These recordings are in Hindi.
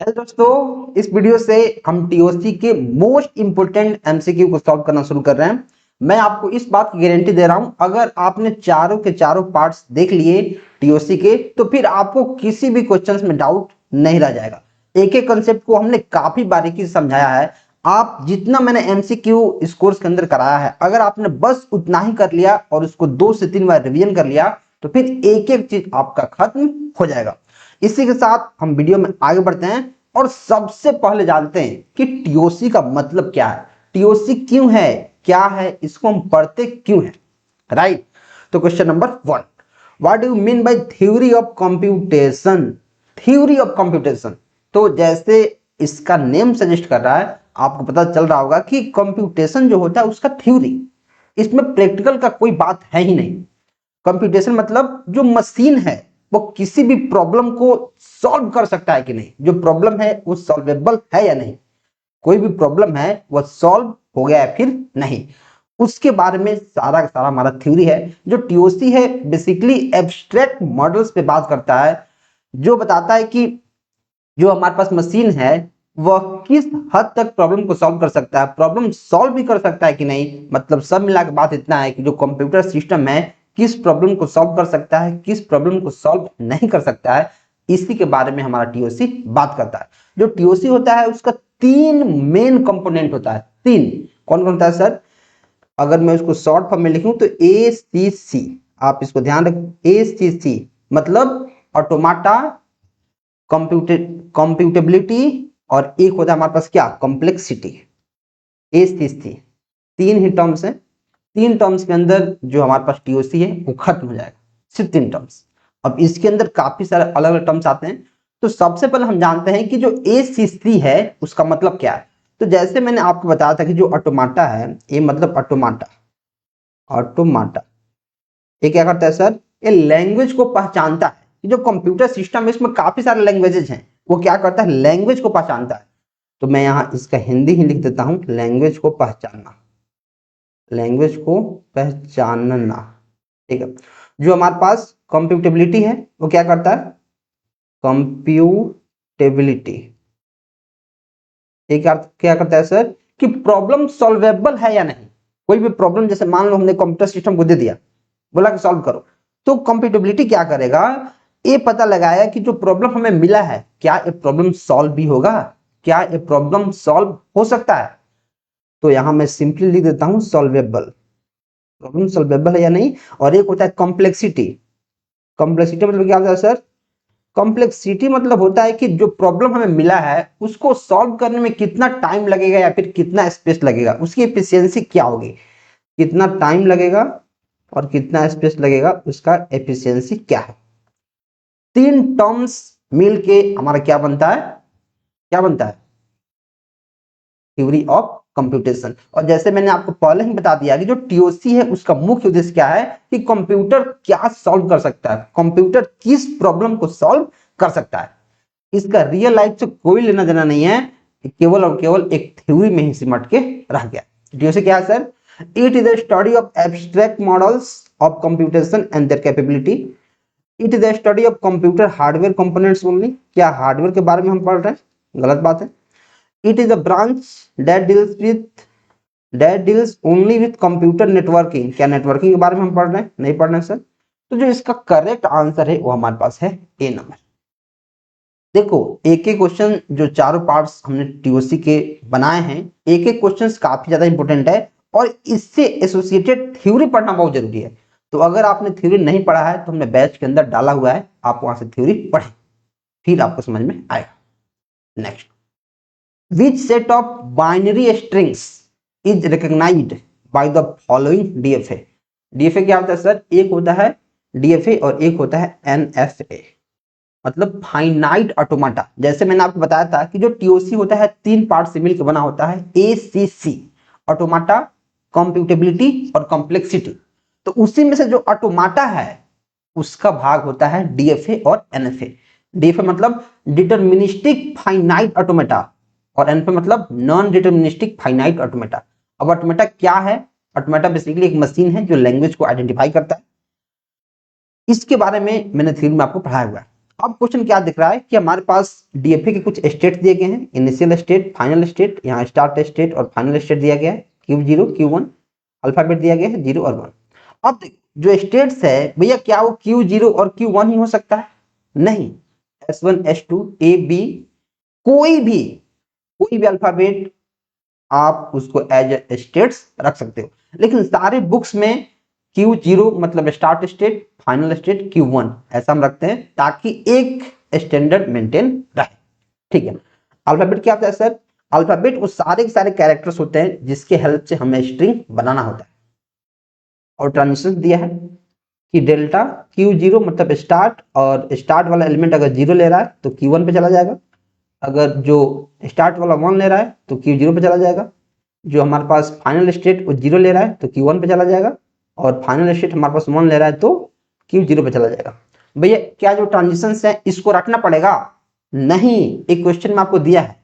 हेलो दोस्तों, इस वीडियो से हम टीओसी के मोस्ट इंपोर्टेंट एमसीक्यू को सॉल्व करना शुरू कर रहे हैं। मैं आपको इस बात की गारंटी दे रहा हूं, अगर आपने चारों के चारों पार्ट्स देख लिए टीओसी के, तो फिर आपको किसी भी क्वेश्चंस में डाउट नहीं रह जाएगा। एक एक कंसेप्ट को हमने काफी बारीकी से समझाया है। आप जितना मैंने एमसीक्यू इस कोर्स के अंदर कराया है, अगर आपने बस उतना ही कर लिया और उसको 2 से 3 बार रिवीजन कर लिया, तो फिर एक एक चीज आपका खत्म हो जाएगा। इसी के साथ हम वीडियो में आगे बढ़ते हैं और सबसे पहले जानते हैं कि टीओसी का मतलब क्या है, टीओसी क्यों है, क्या है, इसको हम पढ़ते क्यों है, राइट। तो question number 1, what do you mean by theory of computation. Theory of computation, तो जैसे इसका नेम सजेस्ट कर रहा है, आपको पता चल रहा होगा कि कंप्यूटेशन जो होता है उसका थ्योरी, इसमें प्रैक्टिकल का कोई बात है ही नहीं। कंप्यूटेशन मतलब जो मशीन है वो किसी भी प्रॉब्लम को सॉल्व कर सकता है कि नहीं, जो प्रॉब्लम है वो सॉल्वेबल है या नहीं, कोई भी प्रॉब्लम है वो सॉल्व हो गया है फिर नहीं, उसके बारे में सारा का सारा हमारा थ्योरी है। जो टीओसी है बेसिकली एब्स्ट्रैक्ट मॉडल्स पे बात करता है, जो बताता है कि जो हमारे पास मशीन है वह किस हद तक प्रॉब्लम को सॉल्व कर सकता है, प्रॉब्लम सॉल्व भी कर सकता है कि नहीं। मतलब सब मिला के बात इतना है कि जो कंप्यूटर सिस्टम है किस प्रॉब्लम को सॉल्व कर सकता है, किस प्रॉब्लम को सॉल्व नहीं कर सकता है, इसी के बारे में हमारा टीओसी बात करता है। जो टीओसी होता है उसका 3 मेन कंपोनेंट होता है। 3 कौन कौन होता है सर? अगर मैं उसको शॉर्ट फॉर्म में लिखूं तो ACC, आप इसको ध्यान रखें। ACC मतलब ऑटोमाटा, कंप्यूटेबिलिटी, और एक होता है हमारे पास क्या, कॉम्प्लेक्सिटी। ACC 3 ही टर्म्स है। 3 टर्म्स के अंदर जो हमारे पास टीओसी है वो खत्म हो जाएगा, सिर्फ 3 टर्म्स। अब इसके अंदर काफी सारे अलग अलग टर्म्स आते हैं। तो सबसे पहले हम जानते हैं कि जो ACC है उसका मतलब क्या है। तो जैसे मैंने आपको बताया था कि जो ऑटोमाटा है, ये मतलब ऑटोमाटा, ऑटोमाटा ये क्या करता है सर, ये लैंग्वेज को पहचानता है। जो कंप्यूटर सिस्टम है इसमें काफी सारे लैंग्वेजेस हैं, वो क्या करता है, लैंग्वेज को पहचानता है। तो मैं यहाँ इसका हिंदी ही लिख देता हूं, लैंग्वेज को पहचानना, लैंग्वेज को पहचानना, ठीक है। जो हमारे पास कंप्यूटेबिलिटी है वो क्या करता है, कंप्यूटेबिलिटी ये क्या करता है सर, कि प्रॉब्लम सॉल्वेबल है या नहीं। कोई भी प्रॉब्लम, जैसे मान लो हमने कंप्यूटर सिस्टम को दे दिया, बोला कि सॉल्व करो, तो कंप्यूटेबिलिटी क्या करेगा, ये पता लगाया कि जो प्रॉब्लम हमें मिला है क्या ये प्रॉब्लम सॉल्व भी होगा, क्या ये प्रॉब्लम सॉल्व हो सकता है। तो यहां मैं सिंपली लिख देता हूं सॉल्वेबल, प्रॉब्लम सॉल्वेबल है या नहीं। और एक होता है कॉम्प्लेक्सिटी। कॉम्प्लेक्सिटी मतलब क्या होता है सर, कॉम्प्लेक्सिटी मतलब होता है कि जो प्रॉब्लम हमें मिला है उसको सॉल्व करने में कितना टाइम लगेगा या फिर कितना स्पेस लगेगा, उसकी एफिशिएंसी क्या होगी, कितना टाइम लगेगा और कितना स्पेस लगेगा, उसका एफिशिएंसी क्या है। 3 टर्म्स मिलके हमारा क्या बनता है, क्या बनता है, थ्योरी ऑफ कंप्यूटेशन। और जैसे मैंने आपको पहले ही बता दिया कि जो टीओसी है उसका मुख्य उद्देश्य क्या है, कि कंप्यूटर क्या सॉल्व कर सकता है, कंप्यूटर किस प्रॉब्लम को सॉल्व कर सकता है। इसका रियल लाइफ से कोई लेना देना नहीं है, केवल और केवल एक थ्योरी में ही सिमट के रह गया। टीओसी क्या है sir, it is the study of abstract models of computation and there capability. It is the study of computer hardware components only. क्या हार्डवेयर के बारे में हम पढ़ रहे हैं, गलत बात है। It is a branch that deals only with computer networking। क्या नेटवर्किंग के बारे में हम पढ़ रहे हैं, नहीं पढ़ रहे हैं सर। तो जो इसका करेक्ट आंसर है वो हमारे पास है ए नंबर। देखो एक एक क्वेश्चन, जो चारों पार्ट्स हमने टीओसी के बनाए हैं, एक एक क्वेश्चन काफी ज्यादा इंपॉर्टेंट है और इससे एसोसिएटेड थ्योरी पढ़ना बहुत जरूरी है। तो अगर आपने थ्योरी नहीं पढ़ा है तो हमने बैच के अंदर डाला हुआ है, आप वहां से थ्योरी पढ़ें, फिर आपको समझ में आएगा। Next, which set of binary strings is recognized by the following DFA। DFA क्या होता है सर, एक होता है DFA और एक होता है NFA, मतलब फाइनाइट ऑटोमाटा। जैसे मैंने आपको बताया था कि जो टीओसी होता है 3 पार्ट से मिलकर बना होता है, ACC ऑटोमाटा, कंप्यूटेबिलिटी और कॉम्प्लेक्सिटी। तो उसी में से जो ऑटोमाटा है उसका भाग होता है DFA और NFA। DFA मतलब डिटरमिनिस्टिक फाइनाइट ऑटोमेटा और एनपे मतलब नॉन डिटरमिनिस्टिक फाइनाइट ऑटोमेटा। अब ऑटोमेटा क्या है, ऑटोमेटा बेसिकली एक मशीन है जो लैंग्वेज को आइडेंटिफाई करता है। इसके बारे में मैंने थ्योरी में आपको पढ़ाया हुआ है। अब क्वेश्चन क्या दिख रहा है कि हमारे पास डीएफए के कुछ स्टेट दिए गए हैं, इनिशियल स्टेट, फाइनल स्टेट, यहाँ स्टार्ट स्टेट और फाइनल स्टेट दिया गया है, Q0 Q1, अल्फाबेट दिया गया है 0 और 1। अब जो स्टेट्स है भैया, क्या वो Q0 और Q1 ही हो सकता है? नहीं, S1 S2 A B कोई भी अल्फाबेट आप उसको एज स्टेट्स रख सकते हो, लेकिन सारे बुक्स में Q0 मतलब start state, final state Q1 ऐसा हम रखते हैं ताकि एक स्टैंडर्ड मेंटेन रहे। ठीक है, अल्फाबेट क्या होता है सर? अल्फाबेट वो सारे के सारे कैरेक्टर्स होते हैं जिसके हेल्प से हमें स्ट्रिंग बनाना होता है। और ट्रांजिशन दिया है कि डेल्टा Q0 मतलब स्टार्ट, और स्टार्ट वाला एलिमेंट अगर 0 ले रहा है तो Q1 पे चला जाएगा, अगर जो स्टार्ट वाला 1 ले रहा है तो Q0 पे चला जाएगा, जो हमारे पास फाइनल स्टेट वो 0 ले रहा है तो Q1 पे चला जाएगा, और फाइनल स्टेट हमारे पास 1 ले रहा है तो Q0 पे चला जाएगा। भैया क्या जो ट्रांजिशंस है इसको रखना पड़ेगा? नहीं, एक क्वेश्चन में आपको दिया है,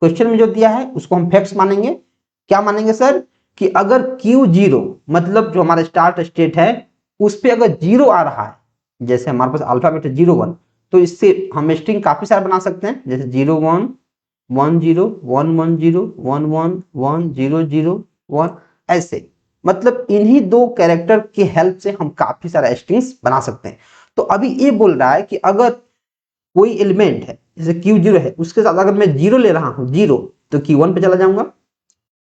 क्वेश्चन में जो दिया है उसको हम फैक्ट्स मानेंगे। क्या मानेंगे सर? कि अगर Q0 मतलब जो हमारा स्टार्ट स्टेट है उस पे अगर 0 आ रहा है, जैसे हमारे पास अल्फाबेट है 0 1, तो इससे हम स्ट्रिंग काफी सारे बना सकते हैं, जैसे 0 1 1 0 1 1 0 1 1 1 0 0 1, ऐसे। मतलब इन्हीं दो कैरेक्टर की हेल्प से हम काफी सारे स्ट्रिंग्स बना सकते हैं। तो अभी ये बोल रहा है कि अगर कोई एलिमेंट है जैसे Q0 है, उसके साथ अगर मैं 0 ले रहा हूं 0, तो Q1 पे चला जाऊंगा,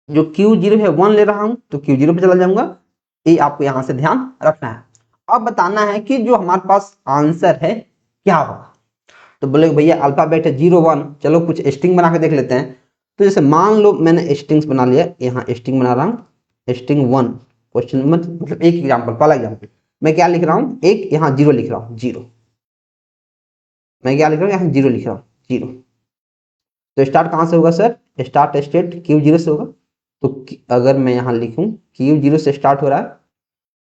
जो Q0 है 1 ले रहा हूं तो Q0 पे चला जाऊंगा। ये आपको यहां से ध्यान रखना है। अब बताना है कि जो हमारे पास आंसर है क्या होगा। तो बोले भैया अल्फाबेट है 0 1, चलो कुछ स्ट्रिंग बना के देख लेते हैं। तो जैसे मान लो मैंने स्ट्रिंग्स बना लिया, यहाँ स्ट्रिंग बना रहा हूँ, स्ट्रिंग 1, क्वेश्चन मतलब एक एग्जाम्पल, पहला एग्जाम्पल मैं क्या लिख रहा हूँ, एक यहाँ 0 लिख रहा हूँ, 0, मैं क्या लिख रहा हूँ यहाँ 0 लिख रहा हूँ, 0। तो स्टार्ट कहाँ से होगा सर? स्टार्ट स्टेट Q0 से होगा। तो अगर मैं यहाँ लिखूं Q0 से स्टार्ट हो रहा है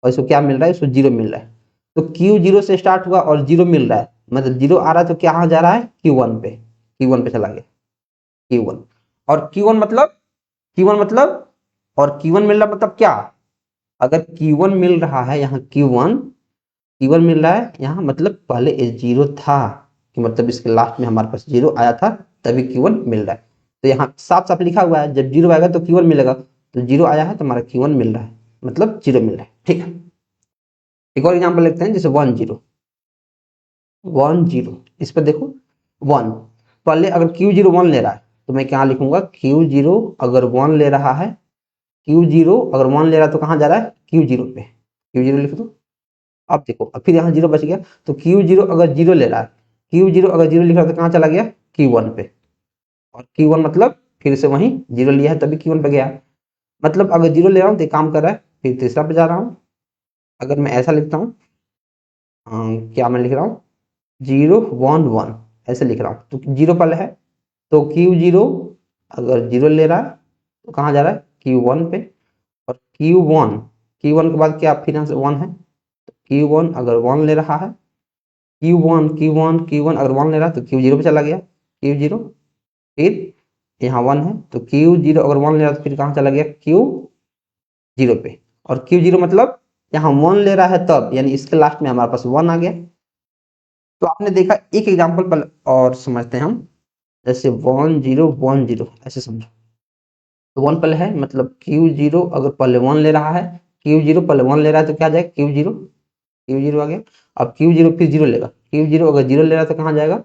और इसको क्या मिल रहा है, इसको 0 मिल रहा है, तो Q0 से स्टार्ट हुआ और 0 मिल रहा है, मतलब 0 आ रहा है तो क्या जा रहा है Q1 पे, Q1 पे चला गया Q1। और Q1 मतलब और Q1 मिल रहा मतलब क्या? अगर Q1 मिल रहा है यहाँ Q1 मिल रहा है यहाँ, मतलब पहले 0 था, कि मतलब इसके लास्ट में हमारे पास 0 आया था तभी Q1 मिल रहा है। तो यहाँ साफ साफ लिखा हुआ है जब 0 आएगा तो Q1 मिलेगा, तो 0 आया है तो हमारा Q1 मिल रहा है, मतलब 0 मिल रहा है। ठीक है, एक और एग्जाम्पल लेते हैं, जैसे 1 0 1 0, इस पर देखो 1, पहले अगर Q0 1 ले रहा है तो मैं क्या लिखूंगा, Q0 अगर 1 ले रहा है, Q0 अगर 1 ले रहा है तो कहाँ जा रहा है Q0 पे, Q0 लिख दो। अब देखो, अब फिर यहाँ 0 बच गया, तो Q0 अगर 0 ले रहा है, Q0 अगर 0 लिख रहा है तो कहाँ चला गया Q1 पे, और Q1 मतलब फिर से वहीं 0 लिया है तभी Q1 पे गया। मतलब अगर 0 ले रहा हूँ तो काम कर रहा है, फिर तीसरा पे जा रहा हूँ। अगर मैं ऐसा लिखता हूँ, क्या मैं लिख रहा हूँ 0 1 1 ऐसे लिख रहा हूँ, तो 0 पहले है, तो Q0 अगर 0 ले रहा है तो कहाँ जा रहा है Q1 पे, और Q1 के बाद क्या फिर यहाँ से 1 है, तो Q1 अगर 1 ले रहा है, Q1 अगर 1 ले रहा है तो Q0 पे चला गया Q0, फिर यहाँ 1 है तो Q0 अगर 1 ले रहा है तो फिर कहाँ चला गया Q0 पे, और Q0 मतलब यहाँ 1 ले रहा है तब, यानी इसके लास्ट में हमारे पास 1 आ गया। तो आपने देखा, एक एग्जाम्पल पर और समझते हैं हम, जैसे 1 0 1 0 ऐसे समझो। तो 1 पहले है, मतलब Q0 अगर पहले 1 ले रहा है, Q0 पहले 1 ले रहा है तो क्या जाएगा Q0 आ गया। अब Q0 फिर 0 लेगा, Q0 अगर 0 ले रहा है तो कहाँ जाएगा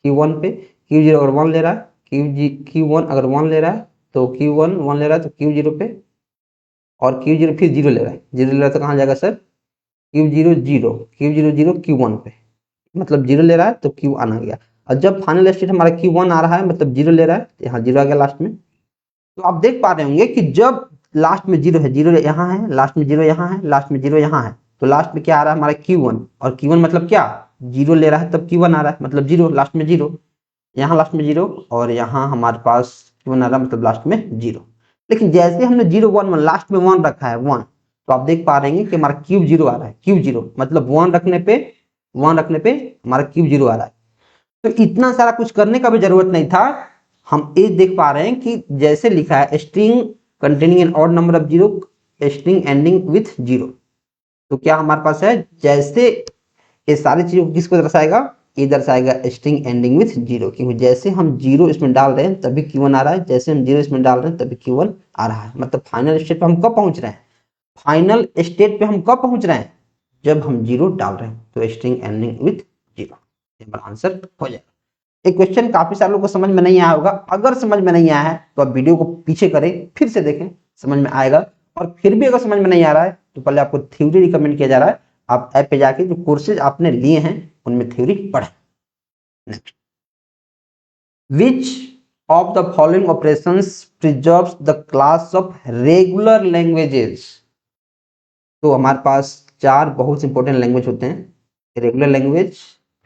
Q1 पे, Q0 अगर 1 ले रहा है, Q1 अगर 1 ले रहा है तो Q1 1 ले रहा है तो Q0 पे, और Q0 फिर 0 ले रहा है, 0 ले रहा है तो कहाँ जाएगा सर Q0 0 Q1 पे, मतलब 0 ले रहा है तो Q आना गया। और जब फाइनल स्टेट हमारा Q1 आ रहा है, मतलब 0 ले रहा है, यहाँ 0 आ गया लास्ट में। तो आप देख पा रहे होंगे कि जब लास्ट में 0 है, 0 यहाँ है, लास्ट में 0 यहाँ है, लास्ट में 0 यहाँ है, तो लास्ट में क्या आ रहा है हमारा Q1, और Q1 मतलब क्या 0 ले रहा है तब Q1 आ रहा है, मतलब 0 लास्ट में 0, यहाँ लास्ट में 0, और यहाँ हमारे पास Q1 आ रहा है मतलब लास्ट में 0। लेकिन जैसे हमने 0 1 1 लास्ट में 1 रखा है 1, तो आप देख पा रहे हैं कि हमारा Q0 आ रहा है, Q0 मतलब 1 रखने पे हमारा Q0 आ रहा है। तो इतना सारा कुछ करने का भी जरूरत नहीं था, हम ये देख पा रहे हैं कि जैसे लिखा है string containing N odd number of 0, string ending with 0, तो क्या हमारे पास है, जैसे ये सारी चीजों को किसको दर्शाएगा ये दर्शाएगा स्ट्रिंग एंडिंग विथ जीरो, क्योंकि जैसे हम जीरो इसमें डाल रहे हैं तभी Q1 आ रहा है, जैसे हम जीरो इसमें डाल रहे हैं तभी Q1 आ रहा है। मतलब फाइनल स्टेट पे हम कब पहुंच रहे हैं, फाइनल स्टेट पे हम कब पहुंच रहे हैं, जब हम जीरो डाल रहे हैं। तो स्ट्रिंग एंडिंग विथ जीरो, ये हमारा आंसर हो जाएगा। एक क्वेश्चन काफी सारे लोगों को समझ में नहीं आया होगा, अगर समझ में नहीं आया है तो आप वीडियो को पीछे करें, फिर से देखें, समझ में आएगा। और फिर भी अगर समझ में नहीं आ रहा है तो पहले आपको थ्योरी रिकमेंड किया जा रहा है, आप ऐप पे जाके जो कोर्सेज आपने लिए हैं उनमें थ्योरी पढ़ें। Next, which of the following operations preserves the class of regular languages. तो हमारे पास चार बहुत इंपॉर्टेंट लैंग्वेज होते हैं। रेगुलर लैंग्वेज,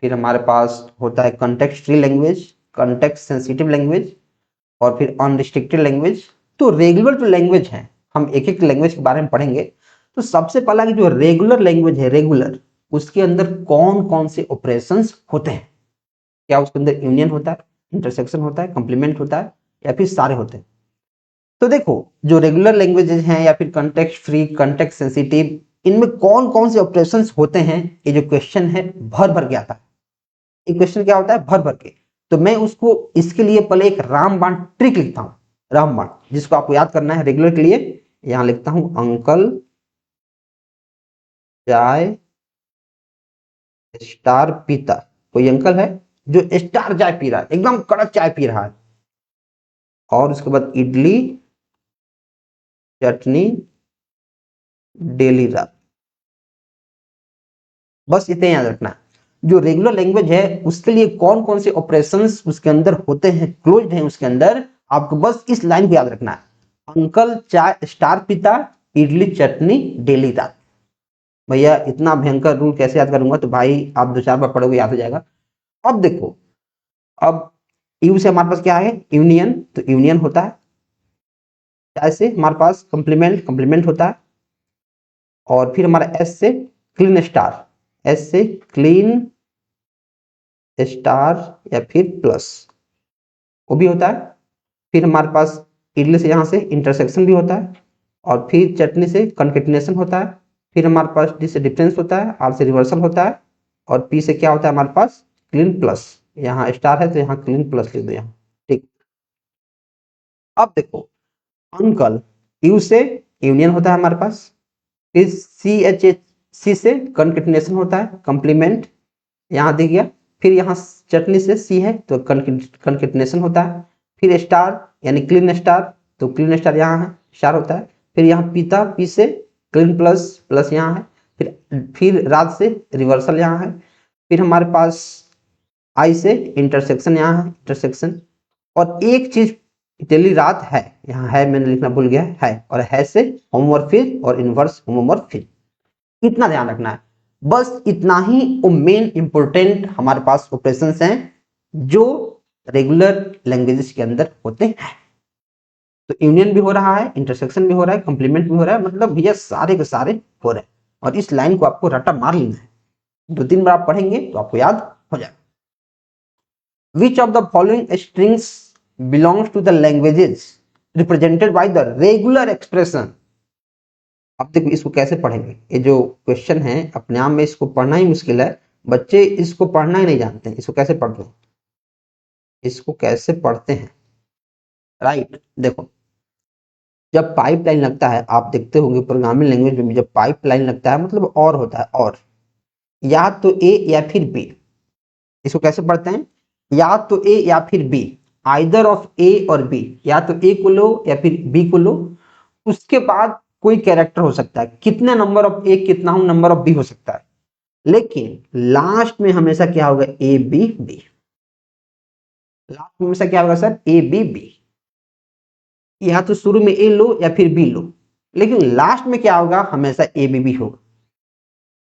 फिर हमारे पास होता है context free language, context sensitive language, और फिर अनरिस्ट्रिक्टेड लैंग्वेज। तो रेगुलर जो लैंग्वेज है, हम एक एक लैंग्वेज के बारे में पढ़ेंगे। तो सबसे पहला कि जो रेगुलर लैंग्वेज है, रेगुलर, उसके अंदर कौन कौन से ऑपरेशंस होते हैं। क्या उसके अंदर यूनियन होता है, इंटरसेक्शन होता है, कंप्लीमेंट होता है, या फिर सारे होते हैं। तो देखो, जो रेगुलर लैंग्वेजेस हैं या फिर कंटेक्स्ट फ्री, कंटेक्स्ट सेंसिटिव, इनमें कौन कौन से ऑपरेशंस होते हैं, ये जो क्वेश्चन है भर भर के आता है। ये क्वेश्चन क्या होता है, भर भर के। तो मैं उसको इसके लिए पहले एक रामबाण ट्रिक लिखता हूं, रामबाण, जिसको आपको याद करना है रेगुलर के लिए। यहां लिखता हूं अंकल चाय स्टार पीता। कोई अंकल है जो स्टार चाय पी रहा है, एकदम कड़क चाय पी रहा है। और उसके बाद इडली चटनी डेली रात। बस इतने याद रखना है। जो रेगुलर लैंग्वेज है उसके लिए कौन कौन से ऑपरेशंस उसके अंदर होते हैं, क्लोज्ड हैं उसके अंदर, आपको बस इस लाइन को याद रखना है। अंकल चाय स्टार पीता, इडली चटनी डेली रात। भैया इतना भयंकर रूल कैसे याद करूंगा, तो भाई आप दो चार बार पढ़ोगे याद हो जाएगा। अब देखो, अब यू से हमारे पास क्या है, यूनियन, तो यूनियन होता है। चाय से हमारे पास कंप्लीमेंट, कंप्लीमेंट होता है। और फिर हमारा एस से क्लीन स्टार, एस से क्लीन स्टार या फिर प्लस, वो भी होता है। फिर हमारे पास इडली से यहां से इंटरसेक्शन भी होता है। और फिर चटनी से कंकेटिनेशन होता है। फिर हमारे पास डी से डिफरेंस होता है, आर से रिवर्सल होता है। और पी से क्या होता है हमारे पास, क्लीन प्लस। यहाँ स्टार है तो यहाँ क्लीन प्लस लिख दो यहाँ, ठीक। अब देखो, अंकल, यू से यूनियन होता है हमारे पास। फिर सी एच एच सी से कंकेटिनेशन होता है, कंप्लीमेंट, यहाँ दिख गया। फिर यहाँ चटनी से सी है तो कंकेटिनेशन होता है। फिर स्टार यानी क्लीन स्टार, तो क्लीन स्टार यहाँ है, स्टार होता है। फिर यहाँ पीता, पी से क्लीन प्लस, प्लस यहाँ है। फिर रात से रिवर्सल यहाँ है। फिर हमारे पास आई से इंटरसेक्शन यहाँ है, इंटरसेक्शन। और एक चीज डेली रात है, यहाँ है मैंने लिखना भूल गया है। और है से होमोमॉर्फिज्म और इनवर्स होमोमॉर्फिज्म, इतना ध्यान रखना है। बस इतना ही वो मेन इंपोर्टेंट हमारे पास ऑपरेशंस हैं जो रेगुलर लैंग्वेजेस के अंदर होते हैं। तो यूनियन भी हो रहा है, इंटरसेक्शन भी हो रहा है, कंप्लीमेंट भी हो रहा है, मतलब भैया सारे के सारे हो रहे हैं। और इस लाइन को आपको रट्टा मार लेना है, दो तीन बार आप पढ़ेंगे तो आपको याद हो जाएगा। Which of the following strings belongs to the languages represented by the regular expression? अब देखो इसको कैसे पढ़ेंगे, ये जो क्वेश्चन है अपने आप में इसको पढ़ना ही मुश्किल है। बच्चे इसको पढ़ना ही नहीं जानते हैं, इसको कैसे पढ़ते हैं, इसको कैसे पढ़ते हैं, राइट। देखो, जब पाइपलाइन लगता है, आप देखते होंगे प्रोग्रामिंग लैंग्वेज में जब पाइपलाइन लगता है मतलब और होता है, और या तो ए या फिर बी। इसको कैसे पढ़ते हैं, या तो ए या फिर बी, आइदर ऑफ ए और बी। या तो ए को लो या फिर बी को लो, उसके बाद कोई कैरेक्टर हो सकता है, कितने नंबर ऑफ ए कितना हूं नंबर ऑफ बी हो सकता है, लेकिन लास्ट में हमेशा क्या होगा, ए बी बी। लास्ट में हमेशा क्या होगा सर, ए बी बी। या तो शुरू में ए लो या फिर बी लो, लेकिन लास्ट में क्या होगा, हमेशा ए बी बी होगा।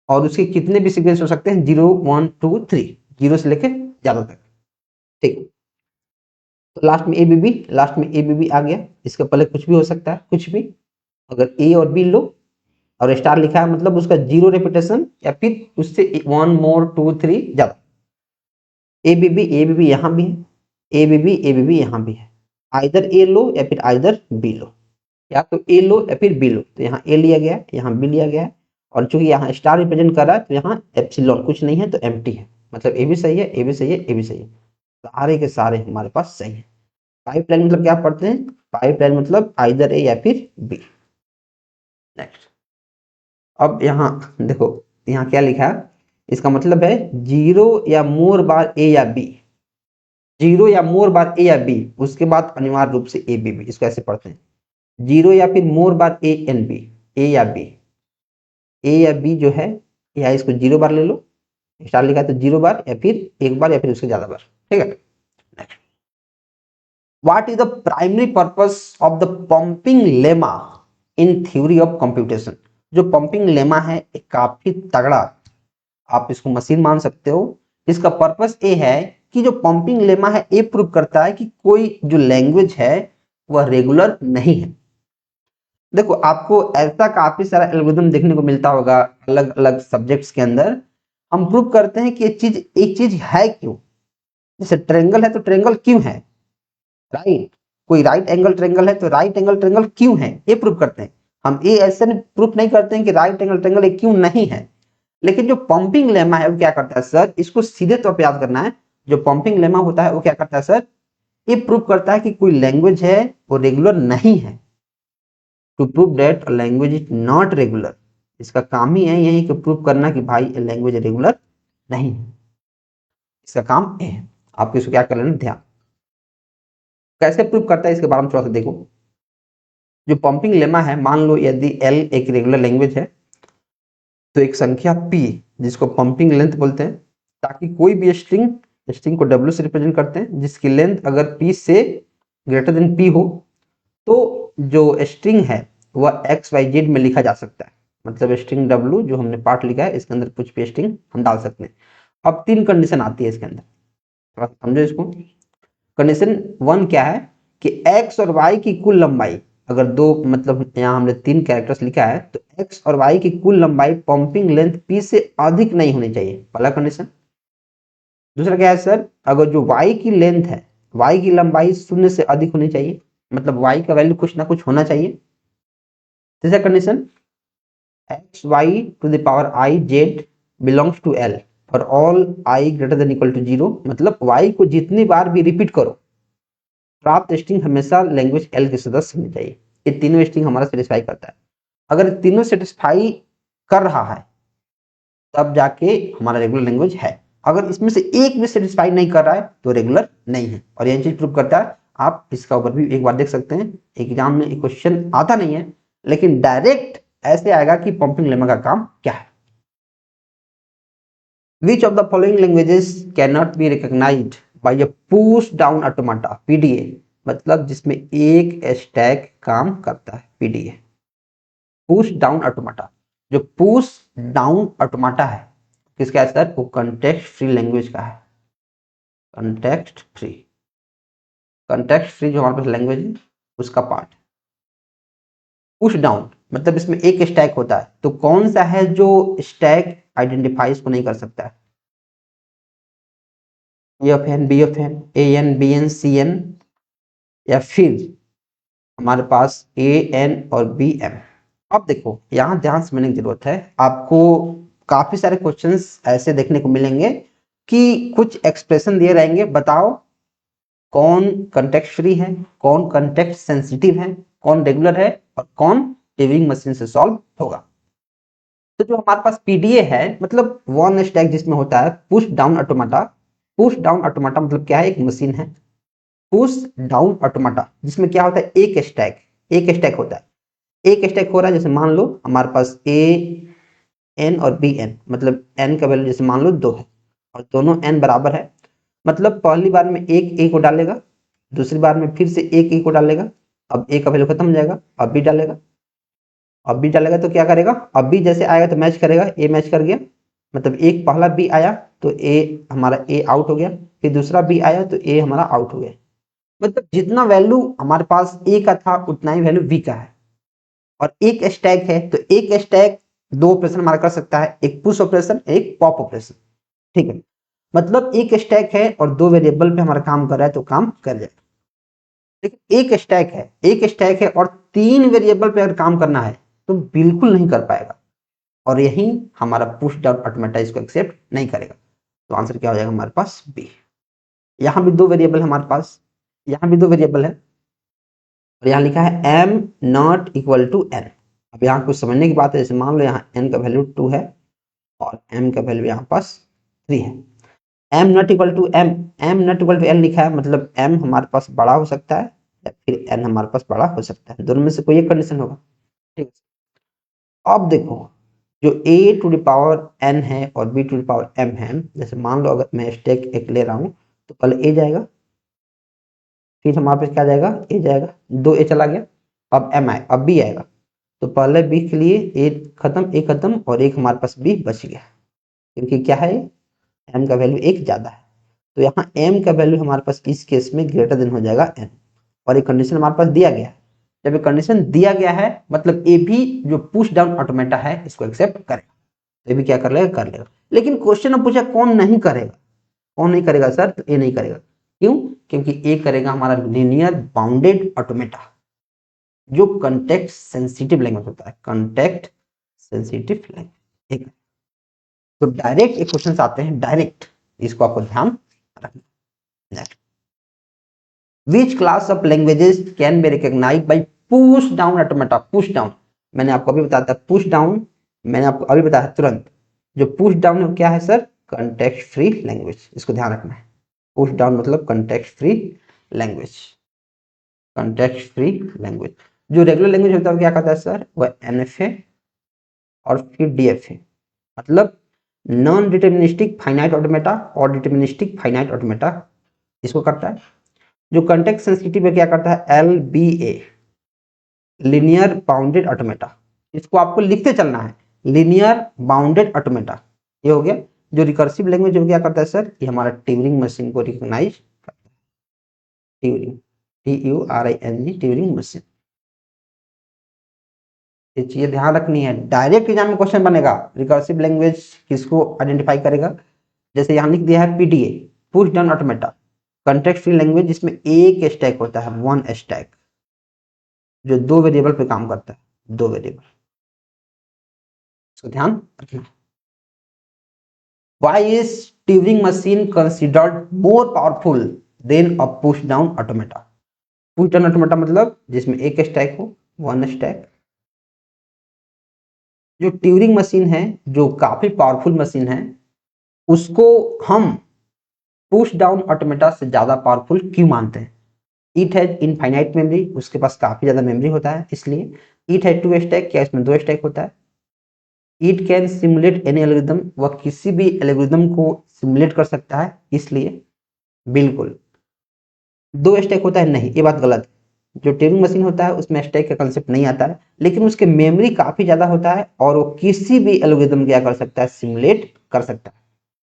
और उसके कितने भी सीक्वेंस हो सकते हैं, 0 1 2 3, 0 से लेकर ज्यादा तक, ठीक। तो लास्ट में ए बी बी, लास्ट में ए बी बी आ गया। इसके पहले कुछ भी हो सकता है, कुछ भी। अगर ए और बी लो और स्टार लिखा है मतलब उसका 0 रेपिटेशन या फिर उससे 1 मोर 2 3 ज्यादा। ए बी बी यहां भी है, ए बी बी यहां भी है। आइदर ए लो या फिर आइदर बी लो, या तो ए लो या फिर बी लो। तो यहाँ ए लिया गया है, यहाँ बी लिया गया है। और चूंकि यहाँ स्टार रिप्रेजेंट कर रहा है तो यहाँ एप्सिलॉन कुछ नहीं है तो एम्प्टी है। मतलब ए भी सही है, ए भी सही है, ए भी सही है, सारे के सारे हमारे पास सही है। पाइपलाइन मतलब क्या पढ़ते हैं? पाइपलाइन मतलब आइदर ए या फिर बी। नेक्स्ट, अब यहाँ देखो, यहाँ क्या लिखा है, इसका मतलब है जीरो या मोर बार ए या बी, जीरो या मोर बार ए या बी, उसके बाद अनिवार्य रूप से ए बी बी, इसको ऐसे पढ़ते हैं, जीरो या फिर मोर बार ए एन बी, ए या बी, ए या बी जो है, या इसको जीरो बार ले लो, स्टार लिखा है तो जीरो बार या फिर एक बार या फिर उससे ज्यादा बार, ठीक है। What is the primary purpose of the pumping lemma in theory of computation? जो पंपिंग लेमा है एक काफी तगड़ा, आप इसको मशीन मान सकते हो। इसका पर्पस ये है कि जो पंपिंग लेमा है ये प्रूव करता है कि कोई जो लैंग्वेज है वह रेगुलर नहीं है। देखो आपको ऐसा काफी सारा एल्गोरिथम देखने को मिलता होगा अलग अलग सब्जेक्ट्स के अंदर। हम प्रूव करते हैं कि एक चीज है क्यों। जैसे ट्रेंगल है तो ट्रेंगल क्यों है, राइट। कोई राइट एंगल ट्रेंगल है तो राइट एंगल ट्रेंगल क्यों है, ये प्रूव करते हैं। हम ये ऐसे प्रूफ नहीं करते हैं कि राइट एंगल ट्रेंगल ये क्यों नहीं है। लेकिन जो पंपिंग लेमा है वो क्या करता है सर, इसको सीधे तौर पे याद करना है। जो पंपिंग लेमा होता है वो क्या करता है सर, ये प्रूव करता है कि कोई लैंग्वेज है वो रेगुलर नहीं है। To prove that language is not regular, इसका काम ही है यही कि प्रूव करना कि भाई लैंग्वेज रेगुलर नहीं है, इसका काम है। आपको इसको क्या कर लेना ध्यान। कैसे प्रूव करता है इसके बारे में थोड़ा सा देखो। जो पंपिंग लेमा है, मान लो यदि एल एक रेगुलर लैंग्वेज है तो एक संख्या p जिसको पंपिंग लेंथ बोलते हैं, ताकि कोई भी स्ट्रिंग को w से रिप्रेजेंट करते हैं जिसकी लेंथ अगर p से ग्रेटर देन p हो तो जो स्ट्रिंग है वह एक्स वाई जेड में लिखा जा सकता है। मतलब स्ट्रिंग w जो हमने पार्ट लिखा है इसके अंदर कुछ भी स्ट्रिंग हम डाल सकते हैं। अब तीन कंडीशन आती है इसके अंदर, थोड़ा समझो इसको। कंडीशन वन क्या है कि x और y की कुल लंबाई, अगर दो मतलब यहाँ हमने तीन कैरेक्टर्स लिखा है तो x और y की कुल लंबाई पंपिंग लेंथ p से अधिक नहीं होनी चाहिए, पहला कंडीशन। दूसरा क्या है सर, अगर जो y की लेंथ है, y की लंबाई शून्य से अधिक होनी चाहिए, मतलब y का वैल्यू कुछ ना कुछ होना चाहिए। तीसरा condition, x y to the power i z belongs to L for all i greater than equal to zero, मतलब y को जितनी बार भी रिपीट करो प्राप्त स्ट्रिंग हमेशा लैंग्वेज एल के सदस्य होनी चाहिए। ये तीनों स्ट्रिंग हमारा सेटिस्फाई करता है। अगर तीनों सेटिस्फाई कर रहा है तब जाके हमारा रेगुलर लैंग्वेज है। अगर इसमें से एक भी सेटिस्फाई नहीं कर रहा है तो रेगुलर नहीं है। और यह चीज प्रूव करता है, आप इसका ओवरव्यू एक बार देख सकते हैं। एग्जाम में एक क्वेश्चन आता नहीं है लेकिन डायरेक्ट ऐसे आएगा कि पंपिंग लेमा का काम क्या है। Which of the following languages cannot be recognized by a push down automata PDA, मतलब जिसमें एक स्टैक काम करता है PDA, पुश डाउन ऑटोमाटा। जो पुश डाउन ऑटोमाटा है किसका है सर, वो कंटेक्स्ट फ्री लैंग्वेज का है। कंटेक्स्ट फ्री, कंटेक्स्ट फ्री जो हमारे पास लैंग्वेज है उसका पार्ट। पुश डाउन मतलब इसमें एक स्टैक होता है, तो कौन सा है जो स्टैक आइडेंटिफाई को नहीं कर सकता है, f n b f n a n b n c n, या फिर हमारे पास ए एन और बी एम। अब देखो यहाँ ध्यान समझने की जरूरत है। आपको काफी सारे क्वेश्चंस ऐसे देखने को मिलेंगे कि कुछ एक्सप्रेशन दिए रहेंगे, बताओ कौन कंटेक्स्ट फ्री है, कौन कंटेक्स्ट सेंसिटिव है, कौन रेगुलर है और कौन ट्यूरिंग मशीन से सॉल्व होगा। तो जो हमारे पास पीडीए है मतलब वन स्टैक जिसमें होता है push down automata. Push down ऑटोमाटा मतलब क्या है, एक मशीन है पुश डाउन ऑटोमाटा जिसमें क्या होता है एक स्टैक होता है। एक स्टैक हो रहा है, जैसे मान लो हमारे पास ए एन और बी एन, मतलब एन का वैल्यू जैसे मान लो 2 है और दोनों एन बराबर है, मतलब पहली बार में एक ए को डालेगा, दूसरी बार में फिर से एक ए को डालेगा, अब ए का वैल्यू खत्म हो जाएगा, अब बी डालेगा, अब बी डालेगा तो क्या करेगा, अब बी जैसे आएगा तो मैच करेगा, ए मैच कर गया, मतलब एक पहला बी आया तो ए हमारा ए आउट हो गया, फिर दूसरा बी आया तो ए हमारा आउट हो गया। मतलब जितना वैल्यू हमारे पास ए का था उतना ही वैल्यू बी का है। और एक स्टैक है तो एक स्टैक दो ऑपरेशन हमारा कर सकता है, एक पुश ऑपरेशन एक पॉप ऑपरेशन, ठीक है। मतलब एक स्टैक है और दो वेरिएबल पे हमारा काम कर रहा है तो काम कर जाएगा। लेकिन एक स्टैक है और तीन वेरिएबल पे अगर काम करना है तो बिल्कुल नहीं कर पाएगा। और यही हमारा पुश डाउन ऑटोमेटा इसको एक्सेप्ट नहीं करेगा। तो आंसर क्या हो जाएगा हमारे पास बी। यहाँ भी दो वेरिएबल है हमारे पास, यहाँ भी दो वेरिएबल है और यहाँ लिखा है m not equal to n। अब यहाँ कुछ समझने की बात है, जैसे मान लो यहाँ n का वैल्यू 2 है और m का वैल्यू यहाँ पास 3 है। m not equal to m not equal to n लिखा है, मतलब m हमारे पास बड़ा हो सकता है या फिर n हमारे पास बड़ा हो सकता है, दोनों में से कोई एक कंडीशन होगा। ठीक है, अब देखो जो a to the power n है और b to the power m है, जैसे मान लो अगर मैं स्टेक एक ले रहा हूँ तो पहले a जाएगा, फिर हमारे पास क्या जाएगा a जाएगा, 2a चला गया, अब m आए, अब b आएगा, तो पहले b के लिए a खत्म और एक हमारे पास b बच गया, क्योंकि क्या है m का वैल्यू एक ज्यादा है। तो यहाँ m का वैल्यू हमारे पास इस केस में ग्रेटर देन हो जाएगा n, और एक कंडीशन हमारे पास दिया गया है। जब एक कंडीशन दिया गया है मतलब ए भी जो पुश डाउन ऑटोमेटा है इसको एक्सेप्ट करेगा, ये भी क्या कर लेगा, कर लेगा। लेकिन क्वेश्चन में पूछा कौन नहीं करेगा, कौन नहीं करेगा सर, तो ए नहीं करेगा। क्यों? क्योंकि ए करेगा हमारा लीनियर बाउंडेड ऑटोमेटा जो कंटेक्ट सेंसिटिव लैंग्वेज होता है, कंटेक्ट सेंसिटिव लैंग्वेज। तो डायरेक्ट एक क्वेश्चन आते हैं डायरेक्ट, इसको आपको ध्यान रखना। Which class of languages can be recognized by push down automata? Push down मैंने आपको अभी बताया था, पुश डाउन मैंने आपको अभी बताया तुरंत, जो पुश डाउन है क्या है सर, कंटेक्स्ट फ्री लैंग्वेज, इसको ध्यान रखना है। पुश डाउन मतलब context free language, context free language. जो रेगुलर लैंग्वेज होता है क्या करता है सर, वह NFA और फिर DFA, मतलब नॉन डिटर्मिनिस्टिक फाइनाइट ऑटोमेटा और डिटर्मिनिस्टिक फाइनाइट ऑटोमेटा, इसको करता है। जो कंटेक्स्ट सेंसिटिव है क्या करता है, LBA लीनियर बाउंडेड ऑटोमेटा, इसको आपको लिखते चलना है, लीनियर बाउंडेड ऑटोमेटा, ये हो गया। जो रिकर्सिव लैंग्वेज क्या करता है सर, ये हमारा ट्यूरिंग मशीन को रिकॉग्नाइज करता है, ट्यूरिंग TURING ट्यूरिंग मशीन। ये चीजें ध्यान रखनी है, डायरेक्ट एग्जाम में क्वेश्चन बनेगा। रिकर्सिव लैंग्वेज किसको आइडेंटिफाई करेगा, जैसे यहाँ लिख दिया है PDA push down automata, context free language जिसमें एक स्टैक होता है, वन स्टैक, जो दो वेरिएबल पे काम करता है, दो वेरिएबल, इसको ध्यान रखना। Why is Turing machine considered more powerful than a push down automata? Push down automata मतलब जिसमें एक स्टैक हो, वन स्टैक। जो ट्यूरिंग मशीन है जो काफी पावरफुल मशीन है, उसको हम पुश डाउन ऑटोमेटा से ज्यादा पावरफुल क्यों मानते हैं? इट हैज इनफाइनाइट मेमोरी, उसके पास काफी ज्यादा मेमोरी होता है, इसलिए। इट हैज टू स्टैक, क्या इसमें दो स्टैक होता है। It can simulate any algorithm, वह किसी भी एल्गोरिथम को सिमुलेट कर सकता है, इसलिए। बिल्कुल दो स्टैक होता है, नहीं ये बात गलत है। जो ट्यूरिंग मशीन होता है उसमें स्टैक का कंसेप्ट नहीं आता है, लेकिन उसके मेमोरी काफी ज्यादा होता है और वो किसी भी एल्गोरिथम क्या कर सकता है, सिमुलेट कर सकता है।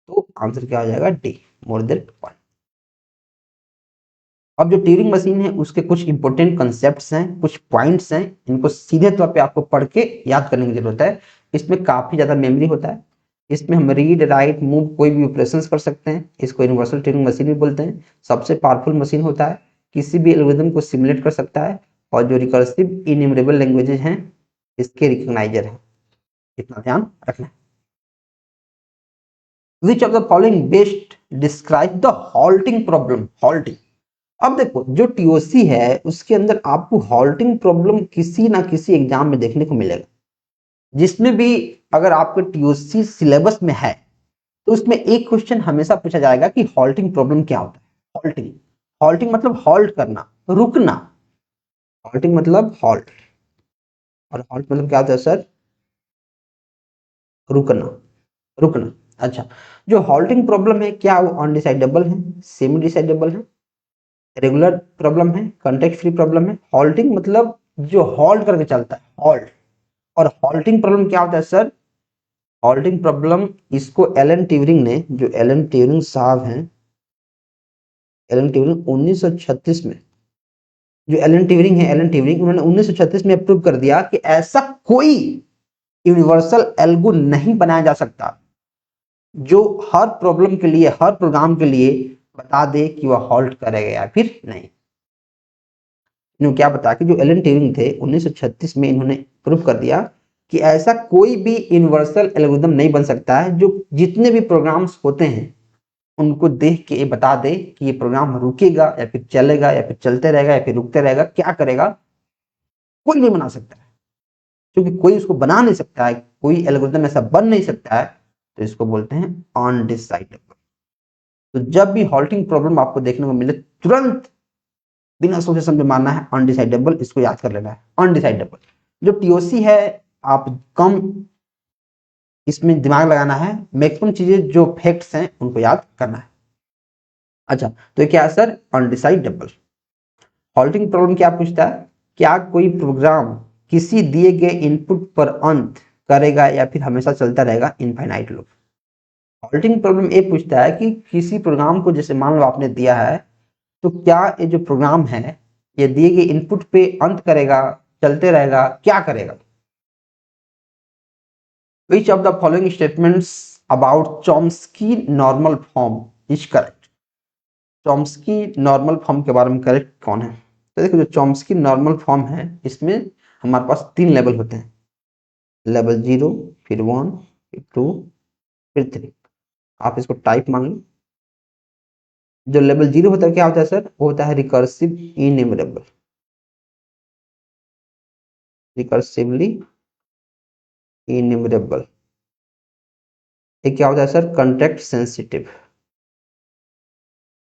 तो आंसर क्या हो जाएगा, डी, मोर देन वन। अब जो ट्यूरिंग मशीन है उसके कुछ इंपॉर्टेंट कंसेप्ट्स हैं, कुछ पॉइंट्स हैं, इनको सीधे तौर पे आपको पढ़ के याद करने की जरूरत है। इसमें काफी ज्यादा मेमोरी होता है, इसमें हम रीड राइट मूव कोई भी ऑपरेशंस कर सकते हैं, इसको यूनिवर्सल ट्यूरिंग मशीन भी बोलते हैं। सबसे पावरफुल मशीन होता है, किसी भी एल्गोरिथम को सिमुलेट कर सकता है, और जो रिकर्सिव इन्यूमरेबल लैंग्वेजेस हैं इसके रिकॉग्नाइजर है, इतना ध्यान रखना। Which of the following best describe the halting problem? Halting, अब देखो जो टीओसी है उसके अंदर आपको हॉल्टिंग प्रॉब्लम किसी ना किसी एग्जाम में देखने को मिलेगा, जिसमें भी अगर आपके टीओसी सिलेबस में है तो उसमें एक क्वेश्चन हमेशा पूछा जाएगा कि हॉल्टिंग प्रॉब्लम क्या होता है। हॉल्टिंग, हॉल्टिंग मतलब हॉल्ट करना, रुकना, हॉल्टिंग मतलब हॉल्ट, और हॉल्ट मतलब क्या होता है सर, रुकना, रुकना। अच्छा, जो हॉल्टिंग प्रॉब्लम है क्या वो अनडिसाइडेबल है, सेमी डिसाइडेबल है, रेगुलर प्रॉब्लम है, कंटेक्स्ट फ्री प्रॉब्लम है। हॉल्टिंग मतलब जो हॉल्ट करके चलता है, हॉल्ट। और हॉल्टिंग प्रॉब्लम क्या होता है सर, हॉल्टिंग प्रॉब्लम इसको एलन ट्यूरिंग ने, जो एलन ट्यूरिंग साहब हैं, एलन ट्यूरिंग 1936 में, जो एलन ट्यूरिंग है, एलन ट्यूरिंग उन्होंने 1936 में प्रूव कर दिया कि ऐसा कोई यूनिवर्सल एल्गो नहीं बनाया जा सकता जो हर प्रॉब्लम के लिए, हर प्रोग्राम के लिए बता दे कि वह हॉल्ट करेगा या फिर नहीं। इन्होंने क्या बताया कि जो एलन ट्यूरिंग थे 1936 में इन्होंने प्रूव कर दिया कि ऐसा कोई भी यूनिवर्सल एल्गोरिथम नहीं बन सकता है जो जितने भी प्रोग्राम्स होते हैं उनको देख के ये बता दे कि ये प्रोग्राम रुकेगा या फिर चलेगा या फिर चलते रहेगा या फिर रुकते रहेगा, क्या करेगा, कोई नहीं बना सकता है। क्योंकि कोई उसको बना नहीं सकता है, कोई एल्गोरिथम ऐसा बन नहीं सकता है, तो इसको बोलते हैं अनडिसाइडेबल। तो जब भी हॉल्टिंग प्रॉब्लम आपको देखने को मिले, तुरंत बिना सोचे समझे मानना है अनडिसाइडेबल, इसको याद कर लेना है अनडिसाइडेबल। जो टीओसी है, आप कम इसमें दिमाग लगाना है, मैक्सिमम चीजें जो फैक्ट्स हैं उनको याद करना है। अच्छा, तो ये क्या है सर, अनडिसाइडेबल। हॉल्टिंग प्रॉब्लम क्या पूछता है, क्या कोई प्रोग्राम किसी दिए गए इनपुट पर अंत करेगा या फिर हमेशा चलता रहेगा, इनफाइनाइट लूप। हॉल्टिंग प्रॉब्लम ये पूछता है कि किसी प्रोग्राम को, जैसे मान लो आपने दिया है, तो क्या ये जो प्रोग्राम है ये दिए गए इनपुट पे अंत करेगा, चलते रहेगा, क्या करेगा। विच of the following statements about Chomsky normal form is correct. Chomsky normal form के बारे में करेक्ट कौन है। तो देखो, जो चॉम्स्की नॉर्मल फॉर्म है, इसमें हमारे पास 3 लेवल होते हैं, लेवल 0, फिर 1, फिर 2, फिर 3। आप इसको टाइप मान लो। जो लेवल 0 होता है, क्या होता है सर, वो होता है रिकर्सिव इन्यूमरेबल, रिकर्सिवली इन्यूमरेबल। ये क्या होता है sir, context sensitive,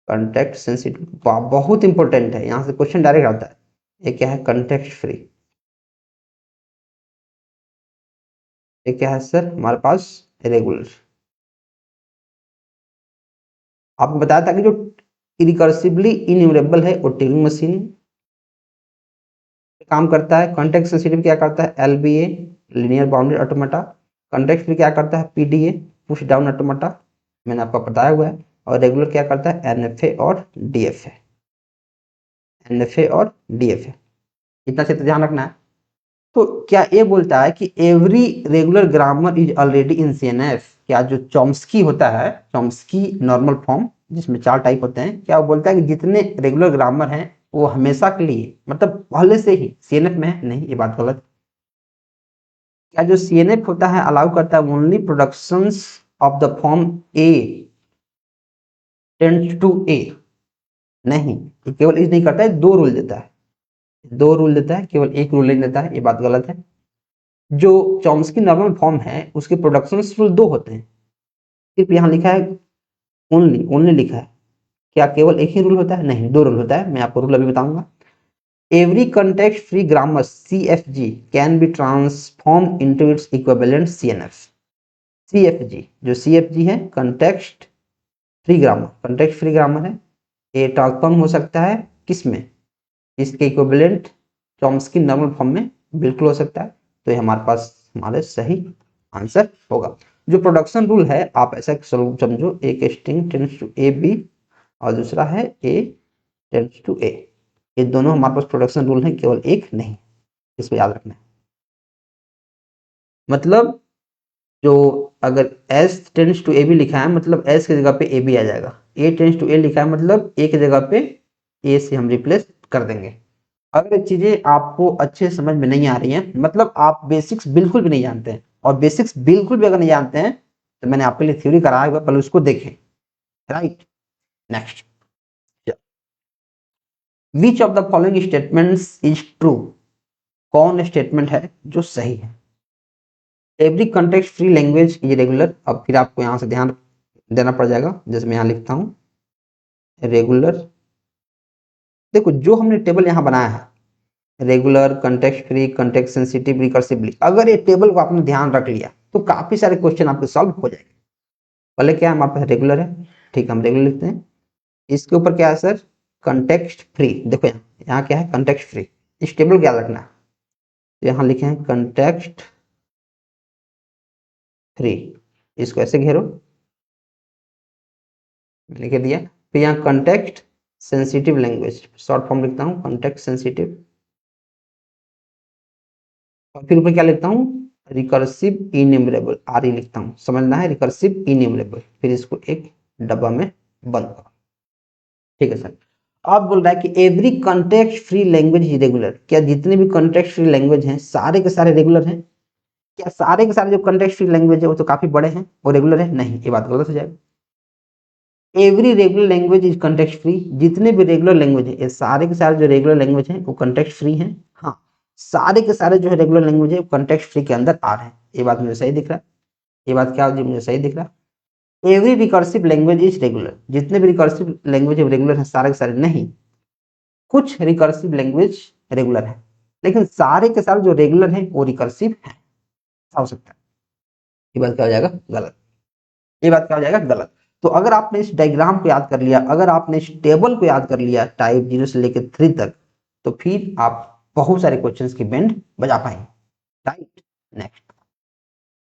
context sensitive बहुत इंपॉर्टेंट है, यहां से क्वेश्चन डायरेक्ट आता है। ये क्या है, कंटेक्ट फ्री। ये क्या है सर, हमारे पास रेगुलर। आपको बताया था कि जो रिकर्सिवली इन्यूमरेबल है वो ट्यूरिंग मशीन काम करता है। कॉन्टेक्स्ट सेंसिटिव क्या करता है, LBA, linear bounded automata. Context free क्या करता है, पीडीए, पुश डाउन ऑटोमेटा, मैंने आपको बताया हुआ है। और रेगुलर क्या करता है, एनएफए और डीएफए, एनएफए और डीएफए। इतना से तो ध्यान रखना है। तो क्या ये बोलता है कि every regular grammar is already in CNF. क्या जो चॉम्स्की होता है, चॉम्स्की नॉर्मल फॉर्म जिसमें 4 टाइप होते हैं, क्या वो बोलता है कि जितने रेगुलर ग्रामर हैं वो हमेशा के लिए, मतलब पहले से ही सीएनएफ में है। नहीं, ये बात गलत। क्या जो सीएनएफ होता है अलाउ करता है only productions of the form A tends to A. नहीं, ये केवल इस नहीं करता है, 2 रूल देता है, 2 रूल देता है, केवल 1 रूल नहीं देता है, ये बात गलत है। जो चॉम्स्की नॉर्मल फॉर्म है उसके प्रोडक्शन रूल 2 होते हैं, सिर्फ यहाँ लिखा है ओनली, ओनली लिखा है। क्या केवल एक ही रूल होता है, नहीं, 2 रूल होता है। मैं आपको रूल अभी बताऊंगा। Every context free grammar CFG can be transform into its equivalent CNF। CFG, जो CFG है, context free grammar, context free grammar है, ये ट्रांसफॉर्म हो सकता है किस में, इसके इक्विवेलेंट चॉम्स्की नॉर्मल फॉर्म में बिल्कुल हो सकता है। तो ये हमारे पास हमारे सही आंसर होगा। जो प्रोडक्शन रूल है आप ऐसा समझो, एक string tends to a b और दूसरा है ए टेंड्स टू ए। ये दोनों हमारे पास प्रोडक्शन रूल है, केवल एक नहीं, इसको याद रखना है। मतलब जो अगर s tends to a b लिखा है, मतलब एस की जगह पे ए बी आ जाएगा। ए टेंड्स टू ए लिखा है, मतलब ए की जगह पे ए से हम रिप्लेस कर देंगे। अगर ये चीजें आपको अच्छे समझ में नहीं आ रही हैं, मतलब आप बेसिक्स बिल्कुल भी नहीं जानते हैं, और बेसिक्स बिल्कुल भी अगर नहीं जानते हैं, तो मैंने आपके लिए थ्योरी कराया हुआ, पहले उसको देखें। Right, next, which of the following statements is true. कौन स्टेटमेंट है जो सही है। Every context free language is regular. अब फिर आपको यहां से ध्यान देना पड़ जाएगा, जैसे मैं यहां लिखता हूं रेगुलर। देखो, जो हमने टेबल यहां बनाया है, regular, context free, context sensitive, recursively, अगर ये टेबल को आपने ध्यान रख लिया तो काफी सारे क्वेश्चन आपके सॉल्व हो जाएंगे। पहले क्या है, हमारे पास रेगुलर है, ठीक, हम रेगुलर लिखते हैं। इसके ऊपर क्या है सर, कंटेक्स्ट फ्री। देखो यहाँ क्या है, कंटेक्स्ट फ्री। इस टेबल को याद रखना है, तो यहाँ लिखे हैं कंटेक्स्ट फ्री, इसको ऐसे घेरो, लिख दिया। फिर यहाँ context sensitive language, short form लिखता हूँ कंटेक्स्ट सेंसिटिव, और फिर ऊपर क्या लिखता हूँ, रिकर्सिव इन्यूमरेबल, आर लिखता हूँ, समझना है, रिकर्सिव इन्यूमरेबल। फिर इसको एक डब्बा में बंद करो, ठीक है सर। अब बोल रहा है कि every context free language is regular. क्या जितने भी कंटेक्स्ट फ्री लैंग्वेज हैं सारे के सारे रेगुलर हैं। क्या सारे के सारे जो कंटेक्स्ट फ्री लैंग्वेज है वो तो काफी बड़े हैं, वो रेगुलर है, नहीं, ये बात गलत हो जाएगा। Every regular language is context free, जितने भी रेगुलर लैंग्वेज है, ये सारे के सारे जो रेगुलर लैंग्वेज हैं वो कंटेक्स्ट फ्री हैं। हाँ, सारे के सारे जो है रेगुलर लैंग्वेज है वो कंटेक्स्ट फ्री के अंदर आ रहे हैं। ये बात मुझे सही दिख रहा है? ये बात क्या जी मुझे सही दिख रहा है? Every recursive language is regular, जितने भी रिकर्सिव लैंग्वेज है रेगुलर है, सारे के सारे नहीं, कुछ रिकर्सिव लैंग्वेज रेगुलर है, लेकिन सारे के सारे जो रेगुलर है वो रिकर्सिव है। हो सकता है ये बात क्या हो जाएगा? गलत। ये बात क्या हो जाएगा? गलत। तो अगर आपने इस डायग्राम को याद कर लिया, अगर आपने इस टेबल को याद कर लिया टाइप 0 से लेकर 3 तक, तो फिर आप बहुत सारे क्वेश्चंस की बैंड बजा पाएंगे। Right, next,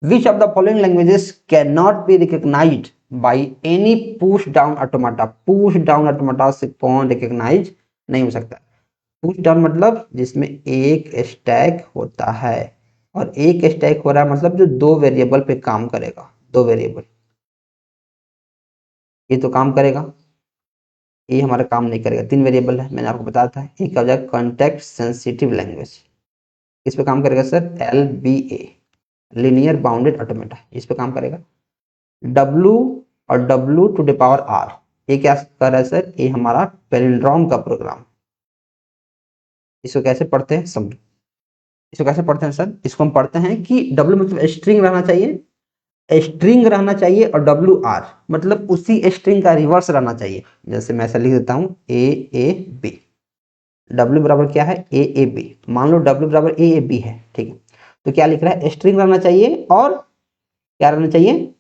which of the following languages can not be recognised by any push down automata? Push down automata से कौन रिकॉग्नाइज नहीं हो सकता? पुश डाउन मतलब जिसमें एक स्टैक होता है, और एक स्टैक हो रहा है मतलब जो 2 वेरिएबल पे काम करेगा। 2 वेरिएबल, ये तो काम करेगा, ये हमारा काम नहीं करेगा। 3 वेरिएबल है, मैंने आपको बताया था। एक क्या हो जाएगा? कॉन्टेक्स्ट सेंसिटिव लैंग्वेज, इस पे काम करेगा sir LBA, linear bounded automata, इस पे काम करेगा। W और W to the power R, ये क्या कर रहा है सर? ये हमारा पैलिंड्रोम का प्रोग्राम। इसको कैसे पढ़ते हैं समझो, इसको कैसे पढ़ते हैं सर? इसको हम पढ़ते हैं कि W मतलब स्ट्रिंग रहना चाहिए, स्ट्रिंग रहना चाहिए, और WR मतलब उसी स्ट्रिंग का रिवर्स रहना चाहिए। जैसे मैं ऐसा लिख देता हूं AAB, W बराबर क्या है? AAB। मान लो W बराबर AAB है, ठीक है, तो क्या लिख रहा है? स्ट्रिंग रहना चाहिए, और क्या रहना चाहिए?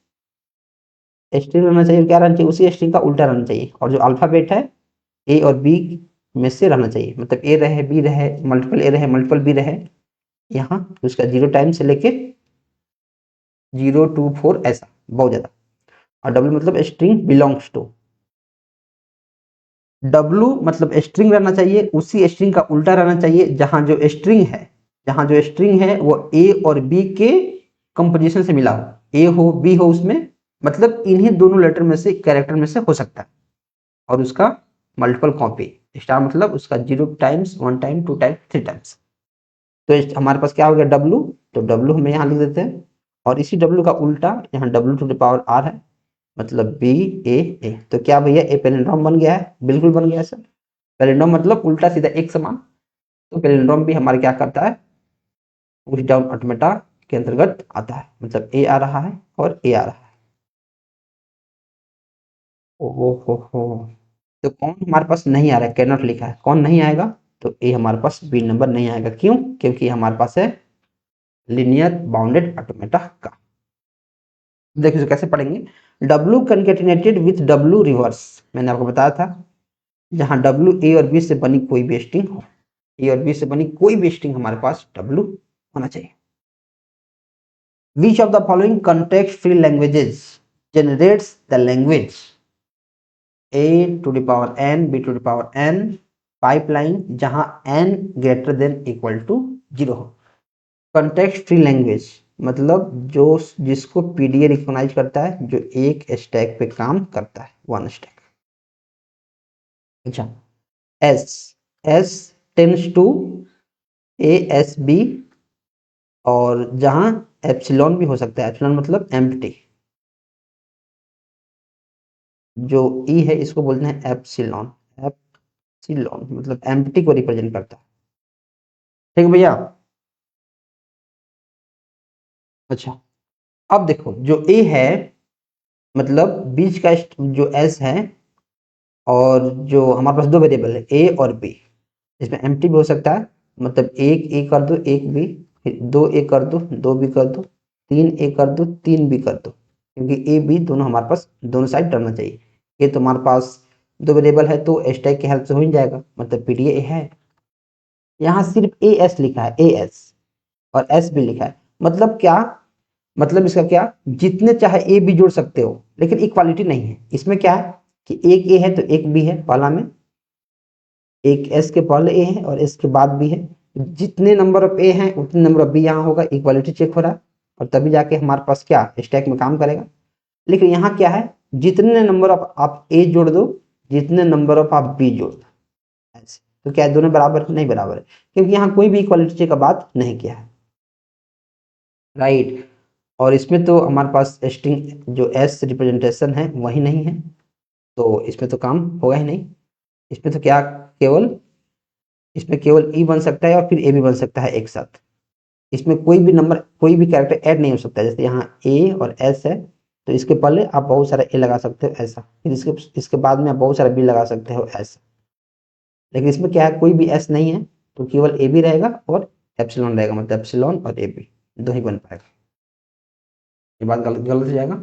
स्ट्रिंग रहना चाहिए, क्या रहना चाहिए? उसी स्ट्रिंग का उल्टा रहना चाहिए, और जो अल्फाबेट है A और B में से रहना चाहिए, मतलब A रहे, B रहे, मल्टीपल A रहे, मल्टीपल B रहे, यहाँ उसका 0 टाइम से लेके 0 to 4, ऐसा बहुत ज्यादा। और W मतलब स्ट्रिंग बिलोंग्स टू, W मतलब स्ट्रिंग रहना चाहिए, उसी स्ट्रिंग का उल्टा रहना चाहिए, जहां जो स्ट्रिंग है, जहां जो स्ट्रिंग है वो A और B के कंपोजिशन से मिला हो, A हो B हो उसमें, मतलब इन्हीं दोनों लेटर में से, कैरेक्टर में से हो सकता है, और उसका मल्टीपल कॉपी। स्टार मतलब उसका 0 टाइम्स, 1 टाइम, 2 टाइम, 3 टाइम्स। तो हमारे पास क्या हो गया? W, तो W हम यहाँ लिख देते हैं, और इसी W का उल्टा यहाँ W to the power R है, मतलब BAA। तो क्या भैया ये पैलिंड्रोम बन गया है? बिल्कुल बन गया है सर। पैलिंड्रोम मतलब उल्टा सीधा एक समान। तो पैलिंड्रोम भी हमारे क्या करता है? पुश डाउन ऑटोमेटा के अंतर्गत आता है, मतलब A आ रहा है और A आ रहा है। ओहो हो, तो कौन हमारे पास नहीं आ रहा है? कैन नॉट लिखा है, कौन नहीं आएगा? तो ए हमारे पास बी नंबर नहीं आएगा। क्यों? क्योंकि हमारे पास है लीनियर बाउंडेड ऑटोमेटा का। देखिए कैसे पढ़ेंगे? W कंकेटिनेटेड विथ W रिवर्स, मैंने आपको बताया था, जहां W A और B से बनी कोई भी स्ट्रिंग हो, A और B से बनी कोई भी स्ट्रिंग हमारे पास W होना चाहिए। Which of the following context free languages generates the language A to the power n, B to the power n pipeline, जहां n greater than equal to 0 हो? कंटेक्स्ट फ्री लैंग्वेज मतलब जो जिसको PDA रिकॉग्नाइज करता है, जो एक स्टैक पे काम करता है, 1 स्टैक। अच्छा, S, S tends to ASB, और जहां एप्सिलॉन भी हो सकता है, एप्सिलॉन मतलब एम्प्टी, जो E है इसको बोलते हैं एप्सिलॉन। एप्सिलॉन मतलब एम्प्टी को रिप्रेजेंट करता है, ठीक है भैया। अच्छा, अब देखो जो A है, मतलब बीच का जो S है, और जो हमारे पास 2 वेरिएबल है A और B, इसमें एम्प्टी भी हो सकता है, मतलब एक A कर दो, एक B, फिर 2 A कर दो, 2 B कर दो, 3 A कर दो, 3 B कर दो, क्योंकि A B दोनों हमारे पास दोनों साइड रहना चाहिए। ये तो हमारे पास 2 वेरिएबल है, तो स्टैक की हेल्प से हो ही जाएगा, मतलब PDA है। यहाँ सिर्फ AS लिखा है, AS, और S भी लिखा है, मतलब क्या? मतलब इसका क्या? जितने चाहे A B जोड़ सकते हो, लेकिन इक्वालिटी नहीं है। इसमें क्या है कि एक A है तो एक B है पहला में, एक S के पहले A है और S के बाद B है, जितने नंबर ऑफ A हैं उतने नंबर ऑफ B यहाँ होगा, इक्वालिटी चेक हो रहा है, और तभी जाके हमारे पास क्या स्टैक में काम करेगा। लेकिन यहाँ क्या है? जितने नंबर ऑफ आप A जोड़ दो, जितने नंबर ऑफ आप B जोड़ दो, ऐसे। तो क्या दोनों बराबर? नहीं बराबर है, क्योंकि यहाँ कोई भी इक्वालिटी चेक का बात नहीं किया है, राइट। और इसमें तो हमारे पास स्ट्रिंग जो S रिप्रेजेंटेशन है वही नहीं है, तो इसमें तो काम होगा ही नहीं। इसमें तो क्या केवल इसमें केवल ई बन सकता है और फिर ए भी बन सकता है एक साथ। इसमें कोई भी नंबर कोई भी कैरेक्टर ऐड नहीं हो सकता। जैसे यहाँ ए और एस है तो इसके पहले आप बहुत सारा ए लगा सकते हो ऐसा, फिर इसके बाद में आप बहुत सारा बी लगा सकते हो ऐसा। लेकिन इसमें क्या है, कोई भी एस नहीं है तो केवल ए बी रहेगा और एप्सिलॉन रहेगा, मतलब एप्सिलॉन और ए बी दो ही बन पाएगा। ये बात गलत गलत हो जाएगा,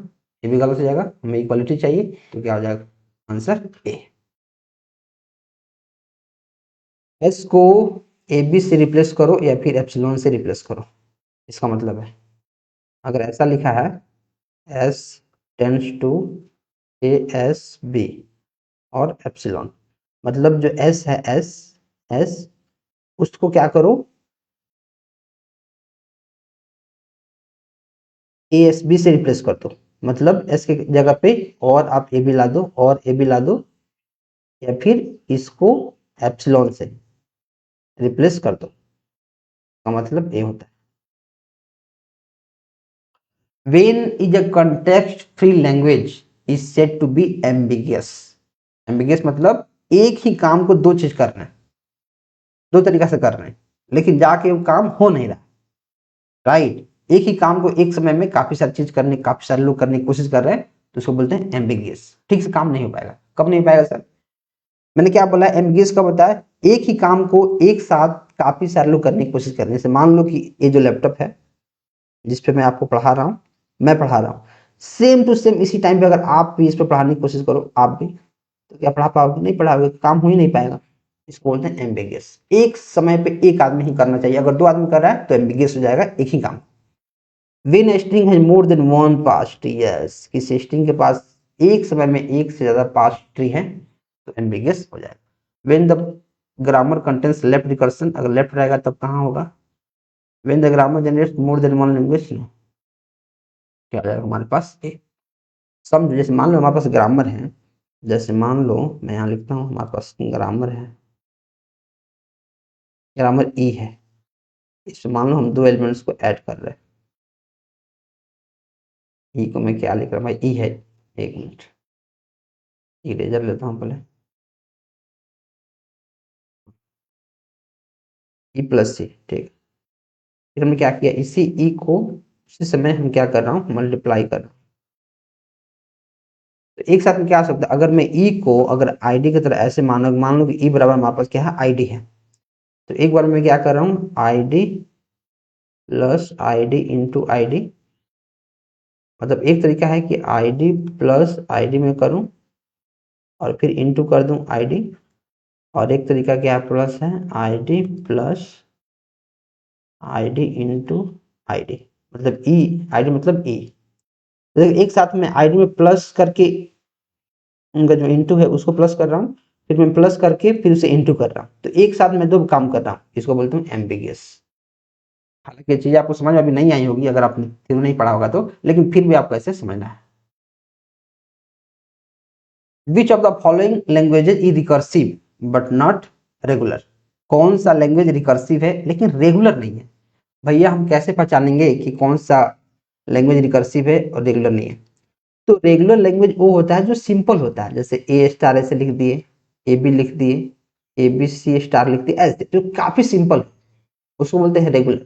ये भी गलत हो जाएगा। हमें इक्वालिटी चाहिए तो क्या हो जाएगा आंसर ए। एस को ए बी से रिप्लेस करो या फिर एप्सिलॉन से रिप्लेस करो। इसका मतलब है अगर ऐसा लिखा है s tends to a s b और एप्सिलॉन, मतलब जो एस है एस एस उसको क्या करो ए एस बी से रिप्लेस कर दो। मतलब एस के जगह पे और आप ए बी ला दो और ए बी ला दो या फिर इसको एप्सिलॉन से रिप्लेस कर दो, का मतलब ए होता है। When is a context free language is said to be ambiguous। ambiguous मतलब एक ही काम को दो चीज करना है, दो तरीका से कर रहे हैं लेकिन जाके वो काम हो नहीं रहा। राइट, एक ही काम को एक समय में काफी सारी चीज करने, काफी सारे लोग करने की कोशिश कर रहे हैं तो उसको बोलते हैं एम्बिगियस। ठीक से काम नहीं हो पाएगा। कब नहीं हो पाएगा सर? मैंने क्या बोला, एम्बिगियस कब होता है? एक ही काम को एक साथ काफी सारे लोग करने की कोशिश कर रहे हैं। जैसे मान लो कि ये जो लैपटॉप है जिसपे मैं आपको पढ़ा रहा हूँ, मैं पढ़ा रहा हूँ, सेम टू सेम इसी टाइम पे अगर आप भी इस पर पढ़ाने की कोशिश करो आप भी, तो क्या पढ़ा पाओगे? नहीं पढ़ाओगे, काम हो ही नहीं पाएगा। इसको बोलते हैं एम्बिगियस। एक समय पे एक आदमी ही करना चाहिए। अगर दो आदमी कर रहा है तो एम्बिगियस हो जाएगा एक ही काम। वेन स्ट्रिंग है मोर than one pass tree, yes, किसी स्ट्रिंग के पास एक समय में एक से ज्यादा पास ट्री है तो एम्बिगियस हो जाएगा। When the grammar contains left recursion, अगर लेफ्ट रहेगा तब कहाँ होगा? When the grammar generates more than one language, क्या हो जाएगा हमारे पास? ए। समझो, जैसे मान लो हमारे पास ग्रामर है, जैसे मान लो मैं यहाँ लिखता हूँ हमारे पास ग्रामर है, ग्रामर ई है। इसमें मान लो हम दो एलिमेंट्स को ऐड कर रहे हैं। ई को मैं क्या लिख रहा हूँ भाई? ई है, एक मिनट इरेजर लेता हूँ पहले। ई प्लस सी, ठीक। फिर हमने क्या किया, इसी ई को उसी समय हम क्या कर रहा हूँ, मल्टीप्लाई कर रहा हूँ। तो एक साथ में क्या आ सकता है, अगर मैं ई को अगर आईडी की तरह ऐसे मान लो कि ई बराबर हमारे पास क्या है, आईडी है, तो एक बार मैं क्या कर रहा हूँ, ID plus ID into ID. मतलब एक तरीका है कि आईडी प्लस आईडी में करूं और फिर इंटू कर दूं आईडी, और एक तरीका क्या प्लस है, ID plus ID into ID, मतलब ई, आईडी मतलब ई। एक साथ में आईडी में प्लस करके उनका जो इंटू है उसको प्लस कर रहा हूँ, फिर मैं प्लस करके फिर उसे इंटू कर रहा हूँ, तो एक साथ में दो काम कर रहा हूँ। इसको बोलते हूँ एम्बिगियस। हालांकि ये चीज आपको समझ में अभी नहीं आई होगी अगर आपने फिर नहीं पढ़ा होगा तो, लेकिन फिर भी आपको ऐसे समझना है। विच of the following languages is recursive but not regular? कौन सा लैंग्वेज रिकर्सिव है लेकिन रेगुलर नहीं है? भैया हम कैसे पहचानेंगे कि कौन सा लैंग्वेज रिकर्सिव है और रेगुलर नहीं है? तो रेगुलर लैंग्वेज वो होता है जो सिंपल होता है, जैसे ए स्टार ऐसे लिख दिए, ए बी लिख दिए, ए बी सी स्टार लिख दिए, ऐसे जो काफी सिंपल, उसको बोलते हैं रेगुलर।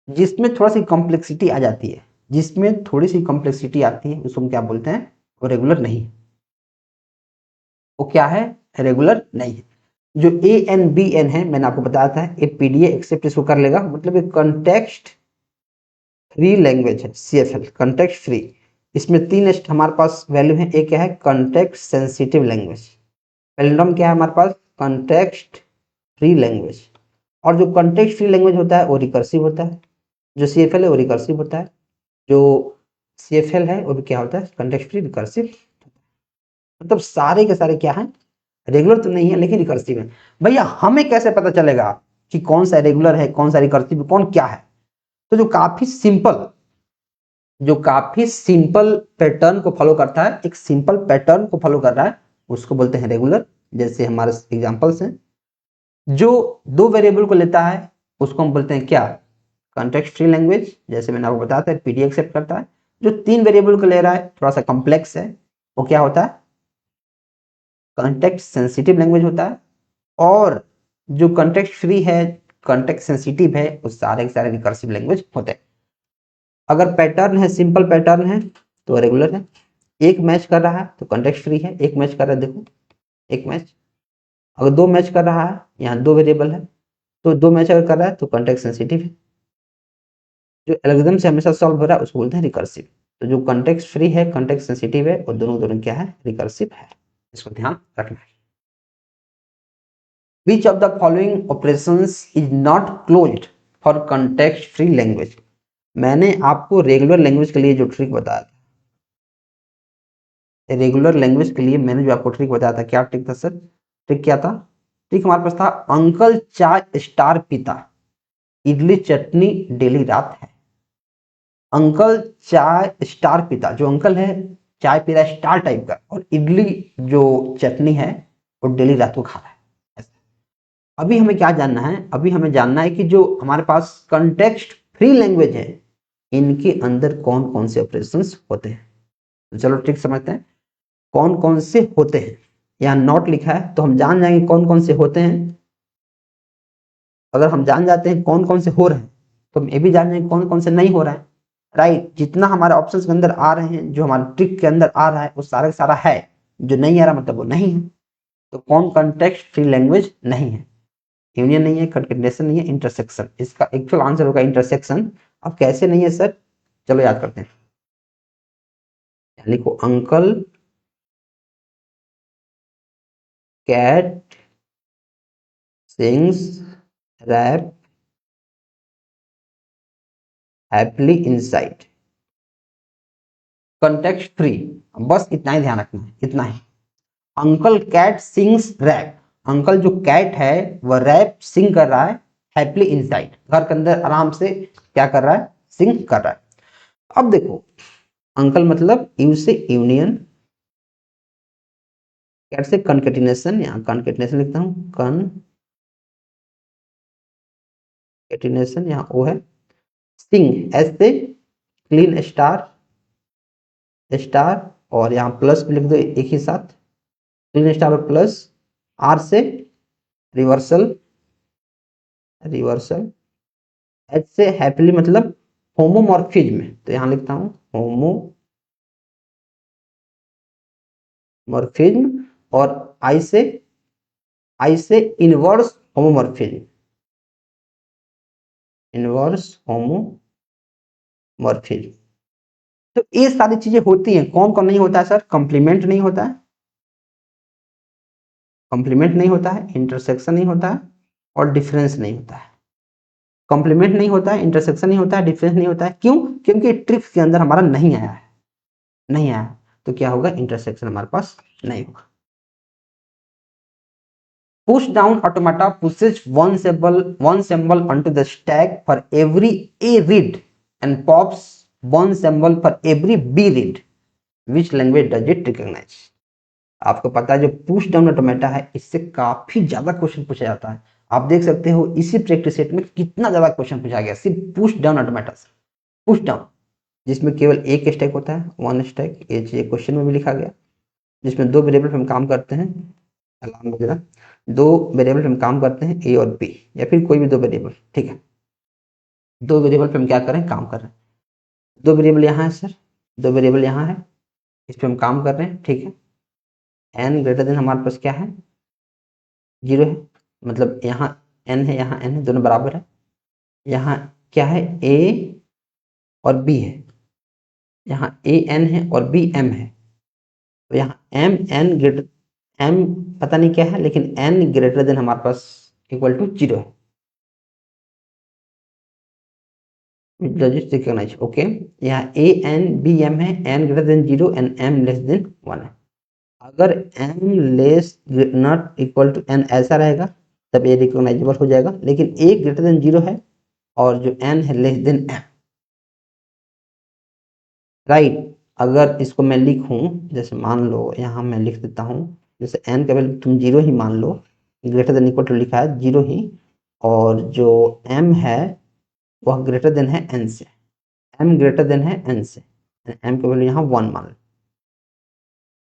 जिसमें थोड़ा सी कॉम्प्लेक्सिटी आ जाती है, जिसमें थोड़ी सी कॉम्प्लेक्सिटी आती है उसको हम क्या बोलते हैं, वो रेगुलर नहीं है। वो क्या है, रेगुलर नहीं है। जो ए एन बी एन है मैंने आपको बताया था, ये पीडीए एक्सेप्ट इसको कर लेगा, मतलब एक कंटेक्स्ट फ्री लैंग्वेज है, सीएफएल कंटेक्स्ट फ्री। इसमें तीन हमारे पास वैल्यू है। एक क्या है, कंटेक्स्ट सेंसिटिव लैंग्वेज। पैलिंड्रोम क्या है हमारे पास, कंटेक्स्ट फ्री लैंग्वेज। और जो कंटेक्स्ट फ्री लैंग्वेज होता है वो रिकर्सिव होता है, जो सीएफएल है वो रिकर्सिव होता है, जो सीएफएल है वो भी क्या होता है, कंटेक्स्ट फ्री रिकर्सिव। मतलब सारे के सारे क्या है, रेगुलर तो नहीं है लेकिन रिकर्सिव है। भैया हमें कैसे पता चलेगा कि कौन सा रेगुलर है कौन सा रिकर्सिव है, कौन क्या है? तो जो काफी सिंपल पैटर्न को फॉलो करता है, एक सिंपल पैटर्न को फॉलो कर रहा है, उसको बोलते हैं रेगुलर। जैसे हमारे एग्जांपल्स हैं, जो दो वेरिएबल को लेता है उसको हम बोलते हैं क्या, कॉन्टेक्स्ट फ्री लैंग्वेज। जैसे मैंने आपको बताया था पीडी एक्सेप्ट करता है। जो तीन वेरिएबल को ले रहा है, थोड़ा सा कॉम्प्लेक्स है, वो क्या होता है, कॉन्टेक्स्ट सेंसिटिव लैंग्वेज होता है, और जो कॉन्टेक्स्ट फ्री है, कॉन्टेक्स्ट सेंसिटिव है, वो सारे के सारे रिकर्सिव लैंग्वेज होते हैं। अगर पैटर्न है, सिंपल पैटर्न है तो रेगुलर है। एक मैच कर रहा है तो कॉन्टेक्स्ट फ्री है। एक मैच कर रहा है, देखो एक मैच। अगर दो मैच कर रहा है, यहाँ दो वेरिएबल है, तो दो मैच अगर कर रहा है तो कॉन्टेक्स्ट सेंसिटिव है। जो एल्गोरिथम से हमेशा सॉल्व हो रहा है उसको बोलते हैं रिकर्सिव। तो जो कॉन्टेक्स्ट फ्री है, कॉन्टेक्स्ट सेंसिटिव है, और दोनों दोनों क्या है, रिकर्सिव है। इसको ध्यान रखना है। Which of the following operations is not closed for context free language? मैंने आपको रेगुलर लैंग्वेज के लिए जो ट्रिक बताया था, रेगुलर लैंग्वेज के लिए मैंने जो आपको ट्रिक बताया था, क्या ट्रिक था सर? ट्रिक क्या था? ट्रिक हमारे पास था, अंकल चाय स्टार पीता, इडली चटनी डेली रात है। अंकल चाय स्टार पीता, जो अंकल है चाय पी रहा है स्टार टाइप का, और इडली जो चटनी है वो डेली रात को खा रहा है। अभी हमें क्या जानना है? अभी हमें जानना है कि जो हमारे पास कंटेक्स्ट फ्री लैंग्वेज है, इनके अंदर कौन कौन से ऑपरेशंस होते हैं। तो चलो ट्रिक समझते हैं कौन कौन से होते हैं। यहाँ नॉट लिखा है तो हम जान जाएंगे कौन कौन से होते हैं। अगर हम जान जाते हैं कौन कौन से हो रहे हैं, तो हम ये भी जान जाएंगे कौन कौन से नहीं हो रहा है। राइट, जितना हमारे ऑप्शन के अंदर आ रहे हैं, जो हमारे ट्रिक के अंदर आ रहा है, वो सारा का सारा है। जो नहीं आ रहा मतलब वो नहीं है। तो कौन कॉन्टेक्स्ट फ्री लैंग्वेज नहीं है? यूनियन नहीं है, कंकेटेनेशन नहीं है, इंटरसेक्शन। इसका एक्चुअल आंसर होगा इंटरसेक्शन। अब कैसे नहीं है सर? चलो याद करते हैं। लिखो, uncle cat sings rap happily inside. Context free, बस इतना ही ध्यान रखना है, इतना ही। Uncle cat sings rap, uncle जो कैट है वह रैप सिंग कर रहा है हैप्पीली इनसाइड, घर के अंदर आराम से क्या कर रहा है, सिंग कर रहा है। अब देखो, अंकल मतलब यू से यूनियन, कैट से कनकेटिनेशन, यहाँ कनकेटिनेशन लिखता हूं, कनकेटिनेशन, यहाँ ओ है। सिंग एस से क्लीन स्टार, स्टार, और यहाँ प्लस भी लिख दो एक ही साथ, क्लीन स्टार और प्लस। आर से रिवर्सल, रिवर्सल। एच से हैप्पीली मतलब होमोमॉर्फिज्म, तो यहाँ लिखता हूं होमोमॉर्फिज्म। और आई से इनवर्स होमोमॉर्फिज्म, इनवर्स होमोमॉर्फिज्म। तो ये सारी चीजें होती हैं। कौन कौन नहीं होता है सर? कंप्लीमेंट नहीं होता है, कंप्लीमेंट नहीं होता है, इंटरसेक्शन नहीं होता है, और डिफरेंस नहीं होता है। कंप्लीमेंट नहीं होता है, इंटरसेक्शन नहीं होता है, डिफरेंस नहीं होता है। क्यों? क्योंकि ट्रिक्स के अंदर हमारा नहीं आया है, नहीं आया। तो क्या होगा, इंटरसेक्शन हमारे पास नहीं होगा। Push down automata pushes one symbol onto the stack for every A read and pops one symbol for every B read. Which language does it recognize? आपको पता है जो पुश डाउन ऑटोमेटा है, इससे काफी ज्यादा क्वेश्चन पूछा जाता है। आप देख सकते हो इसी प्रैक्टिस सेट में कितना ज्यादा क्वेश्चन पूछा गया सिर्फ पुश डाउन ऑटोमेटा से। पुश डाउन जिसमें केवल एक स्टैक होता है, वन स्टैक, ये चीज क्वेश्चन में भी लिखा गया। जिसमें दो वेरिएबल पे हम काम करते हैं, अलार्म वगैरह, दो वेरिएबल पे हम काम करते हैं, ए और बी, या फिर कोई भी दो वेरिएबल, ठीक है। दो वेरिएबल पे हम क्या कर रहे हैं, काम कर रहे हैं। दो वेरिएबल यहाँ है सर, दो वेरिएबल यहाँ है, इस पे हम काम कर रहे हैं, ठीक है। एन ग्रेटर देन हमारे पास क्या है, जीरो है, मतलब यहाँ एन है, यहाँ एन है, दोनों बराबर है। यहाँ क्या है, ए और बी है, यहाँ ए एन है और बी एम है। तो यहाँ एम एन ग्रेटर, एम पता नहीं क्या है, लेकिन एन ग्रेटर देन हमारे पास इक्वल टू जीरो है। Recognise, okay. यहाँ ए एन बी एम है, n greater than zero and m less than one है। अगर m less not equal to n ऐसा रहेगा तब ये रिकॉग्नाइजेबल हो जाएगा, लेकिन ए ग्रेटर देन जीरो है और जो एन है लेस देन एम, राइट। अगर इसको मैं लिखूं, जैसे मान लो यहाँ मैं लिख देता हूँ, जैसे एन का वैल्यू तुम जीरो ही मान लो, ग्रेटर देन इक्वल टू लिखा है जीरो ही, और जो एम है वह ग्रेटर देन है एन से, एम ग्रेटर देन है एन से, एम का वैल्यू यहाँ वन मान लो,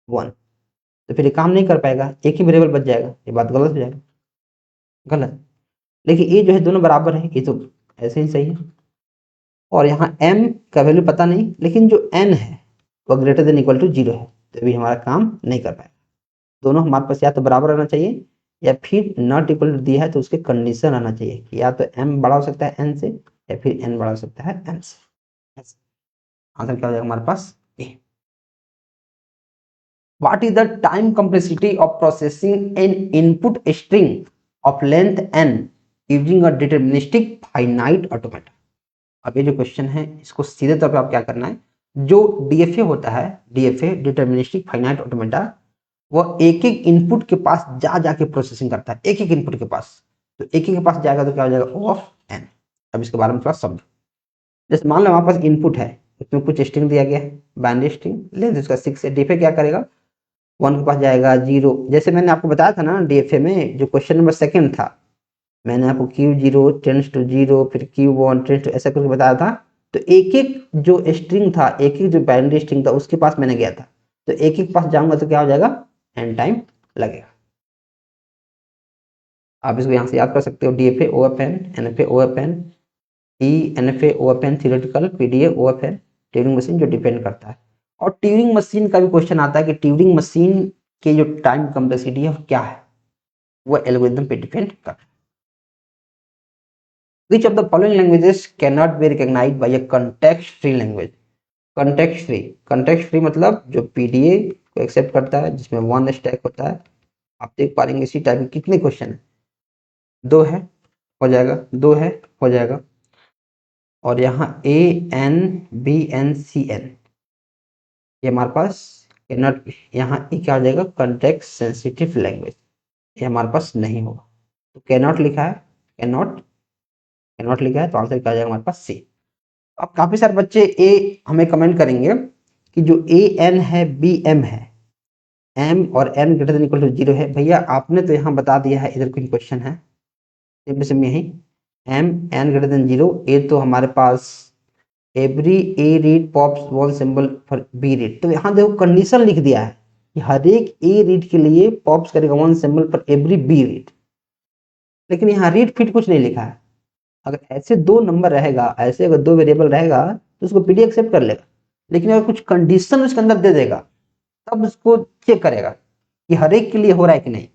वन। तो फिर ये काम नहीं कर पाएगा, एक ही वेरिएबल बच जाएगा, ये बात गलत हो जाएगा, गलत। लेकिन ये जो है दोनों बराबर है, ये तो ऐसे ही सही है। और यहाँ m का वैल्यू पता नहीं, लेकिन जो n है वो ग्रेटर देन इक्वल टू 0 है, तो भी हमारा काम नहीं कर पाएगा। दोनों हमारे पास या तो बराबर रहना चाहिए, या फिर नॉट इक्वल टू दिया है तो उसके कंडीशन आना चाहिए कि या तो m बड़ा हो सकता है n से, या फिर n बड़ा हो सकता है m से। आंसर क्या हो जाएगा हमारे पास ए। What is the time complexity of processing an input string of length n using a deterministic finite automata? अब ये जो क्वेश्चन है इसको सीधे तौर पे आप क्या करना है, जो डीएफए होता है, डीएफए डिटरमिनिस्टिक फाइनाइट ऑटोमेटा, वो एक एक इनपुट के पास जा जाके प्रोसेसिंग करता है, एक एक इनपुट के पास। तो एक एक के पास जाएगा तो क्या हो जाएगा, ओ ऑफ एन। अब इसके बारे में थोड़ा समझो। जैसे मान लो हमारे पास इनपुट है, उसमें कुछ स्ट्रिंग दिया गया है, बाइनरी स्ट्रिंग, लेंथ उसका 6 है। डीएफए क्या करेगा, 1 के पास जाएगा 0, जैसे मैंने आपको बताया था ना डीएफए में जो क्वेश्चन नंबर 2 था, मैंने आपको Q0 टेंड्स टू 0, फिर Q1 टेंड्स टू ऐसा करके बताया था। तो एक एक जो स्ट्रिंग था, एक एक जो बाइनरी स्ट्रिंग था उसके पास मैंने गया था, तो एक एक पास जाऊंगा तो क्या हो जाएगा, एन टाइम लगेगा। आप इसको यहाँ से याद कर सकते हो, DFA OFN, NFA OFN, E NFA OFN theoretical, PDA OFN, Turing machine जो डिपेंड करता है। और ट्यूरिंग मशीन का भी क्वेश्चन आता है कि ट्यूरिंग मशीन के जो टाइम कम्प्लेक्सिटी है क्या है, वो एल्गोरिथम पे डिपेंड करता है। Which of the following languages cannot be recognized by a context-free language? context free मतलब जो पीडीए को एक्सेप्ट करता है, जिसमें 1 स्टैक होता है। आप देख पा रहे इसी टाइप के कितने क्वेश्चन है, 2 है हो जाएगा, 2 है हो जाएगा। और यहाँ a n b n c n, ये हमारे पास कैनॉट, यहाँ ए क्या हो जाएगा, कंटेक्स्ट सेंसिटिव लैंग्वेज, ये हमारे पास नहीं होगा। तो कैनॉट लिखा है, कैनॉट लिखा है, तो आंसर क्या आ जाएगा हमारे पास सी। अब काफी सारे बच्चे ए हमें कमेंट करेंगे कि जो ए एन है बी एम है, एम और n greater than equal to 0 है। भैया आपने तो यहाँ बता दिया है, इधर कोई क्वेश्चन है यही, m n greater than 0, a तो हमारे पास every a read pops one symbol for b read, तो यहाँ देखो कंडीशन लिख दिया है कि हर एक ए रीड के लिए पॉप्स करेगा 1 symbol for every b read, लेकिन यहाँ रीड फिट कुछ नहीं लिखा है। अगर ऐसे 2 नंबर रहेगा, ऐसे अगर 2 वेरिएबल रहेगा तो उसको पीडी एक्सेप्ट कर लेगा, लेकिन अगर कुछ कंडीशन उसके अंदर दे देगा तब उसको चेक करेगा कि हर एक के लिए हो रहा है कि नहीं,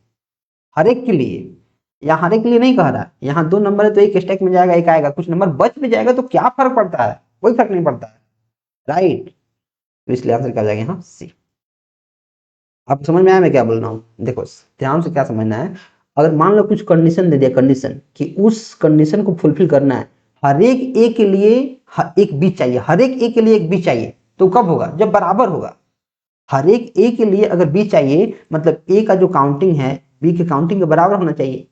हर एक के लिए। यहाँ हर एक के लिए नहीं कह रहा है, यहाँ 2 नंबर है तो एक स्टैक में जाएगा, एक आएगा, कुछ नंबर बच भी जाएगा तो क्या फर्क पड़ता है, कोई फर्क नहीं पड़ता है, राइट। तो इसलिए आंसर क्या हो जाएगा यहाँ सी। आप समझ में आया मैं क्या बोल रहा हूँ, देखो ध्यान से क्या समझना है। अगर मान लो कुछ कंडीशन दे दिया, कंडीशन कि उस कंडीशन को फुलफिल करना है, हर एक ए के लिए एक बी चाहिए, हर एक ए के लिए एक बी चाहिए, तो कब होगा, जब बराबर होगा। हर एक ए के लिए अगर बी चाहिए मतलब ए का जो काउंटिंग है बी के काउंटिंग के बराबर होना चाहिए,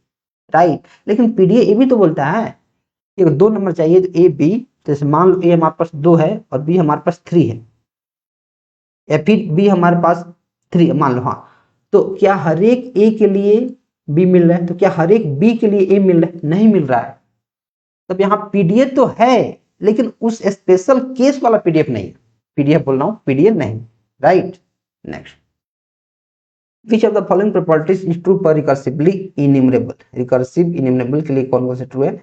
राइट। लेकिन पीडीए ए भी तो बोलता है कि अगर 2 नंबर चाहिए तो ए बी, जैसे मान लो ए हमारे पास 2 है और बी हमारे पास 3 है, या फिर बी हमारे पास 3 मान लो, हाँ, तो क्या हर एक ए के लिए बी मिल रहा है, तो क्या हर एक बी के लिए ए मिल रहा है, नहीं मिल रहा है। तब यहाँ पीडीएफ तो है लेकिन उस स्पेशल केस वाला पीडीएफ नहीं है, पीडीएफ बोल रहा हूं, पीडीएफ नहीं, right. Next, which of the following properties is true for recursively enumerable, recursive enumerable के लिए कौन कौन से ट्रू है।